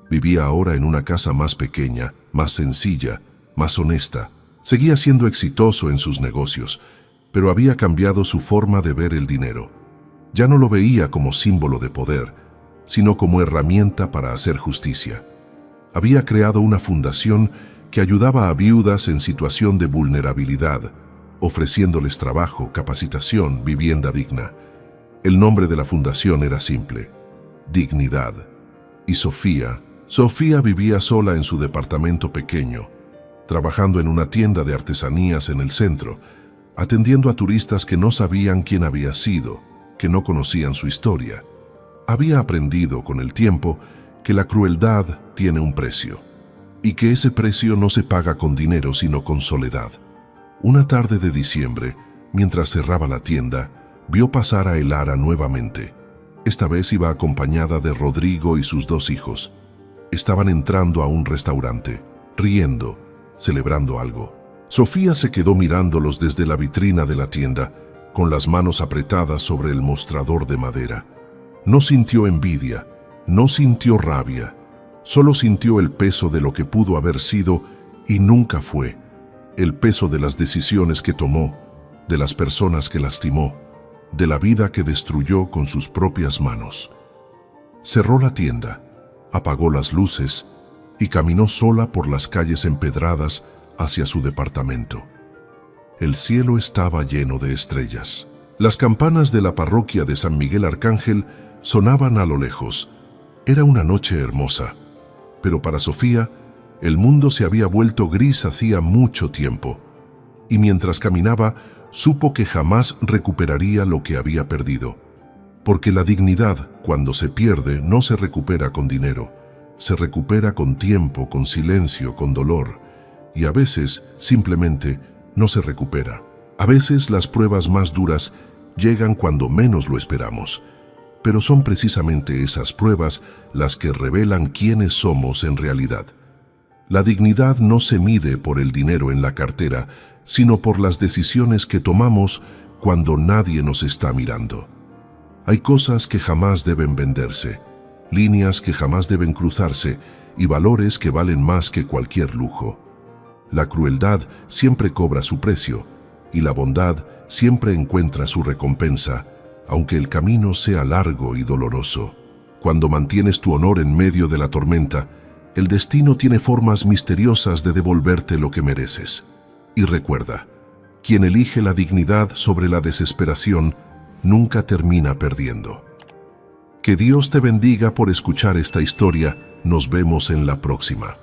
Vivía ahora en una casa más pequeña, más sencilla, más honesta. Seguía siendo exitoso en sus negocios, pero había cambiado su forma de ver el dinero. Ya no lo veía como símbolo de poder, sino como herramienta para hacer justicia. Había creado una fundación que ayudaba a viudas en situación de vulnerabilidad, ofreciéndoles trabajo, capacitación, vivienda digna. El nombre de la fundación era simple: Dignidad. Y Sofía vivía sola en su departamento pequeño, trabajando en una tienda de artesanías en el centro, atendiendo a turistas que no sabían quién había sido, que no conocían su historia. Había aprendido con el tiempo que la crueldad tiene un precio, y que ese precio no se paga con dinero sino con soledad. Una tarde de diciembre, mientras cerraba la tienda, vio pasar a el Ara nuevamente. Esta vez iba acompañada de Rodrigo y sus 2 hijos. Estaban entrando a un restaurante, riendo, celebrando algo. Sofía se quedó mirándolos desde la vitrina de la tienda, con las manos apretadas sobre el mostrador de madera. No sintió envidia, no sintió rabia, solo sintió el peso de lo que pudo haber sido y nunca fue, el peso de las decisiones que tomó, de las personas que lastimó, de la vida que destruyó con sus propias manos. Cerró la tienda, apagó las luces y caminó sola por las calles empedradas hacia su departamento. El cielo estaba lleno de estrellas. Las campanas de la parroquia de San Miguel Arcángel sonaban a lo lejos. Era una noche hermosa, pero para Sofía, el mundo se había vuelto gris hacía mucho tiempo, y mientras caminaba, supo que jamás recuperaría lo que había perdido. Porque la dignidad, cuando se pierde, no se recupera con dinero, se recupera con tiempo, con silencio, con dolor, y a veces, simplemente, no se recupera. A veces las pruebas más duras llegan cuando menos lo esperamos, pero son precisamente esas pruebas las que revelan quiénes somos en realidad. La dignidad no se mide por el dinero en la cartera, sino por las decisiones que tomamos cuando nadie nos está mirando. Hay cosas que jamás deben venderse, líneas que jamás deben cruzarse y valores que valen más que cualquier lujo. La crueldad siempre cobra su precio y la bondad siempre encuentra su recompensa, aunque el camino sea largo y doloroso. Cuando mantienes tu honor en medio de la tormenta, el destino tiene formas misteriosas de devolverte lo que mereces. Y recuerda, quien elige la dignidad sobre la desesperación nunca termina perdiendo. Que Dios te bendiga por escuchar esta historia. Nos vemos en la próxima.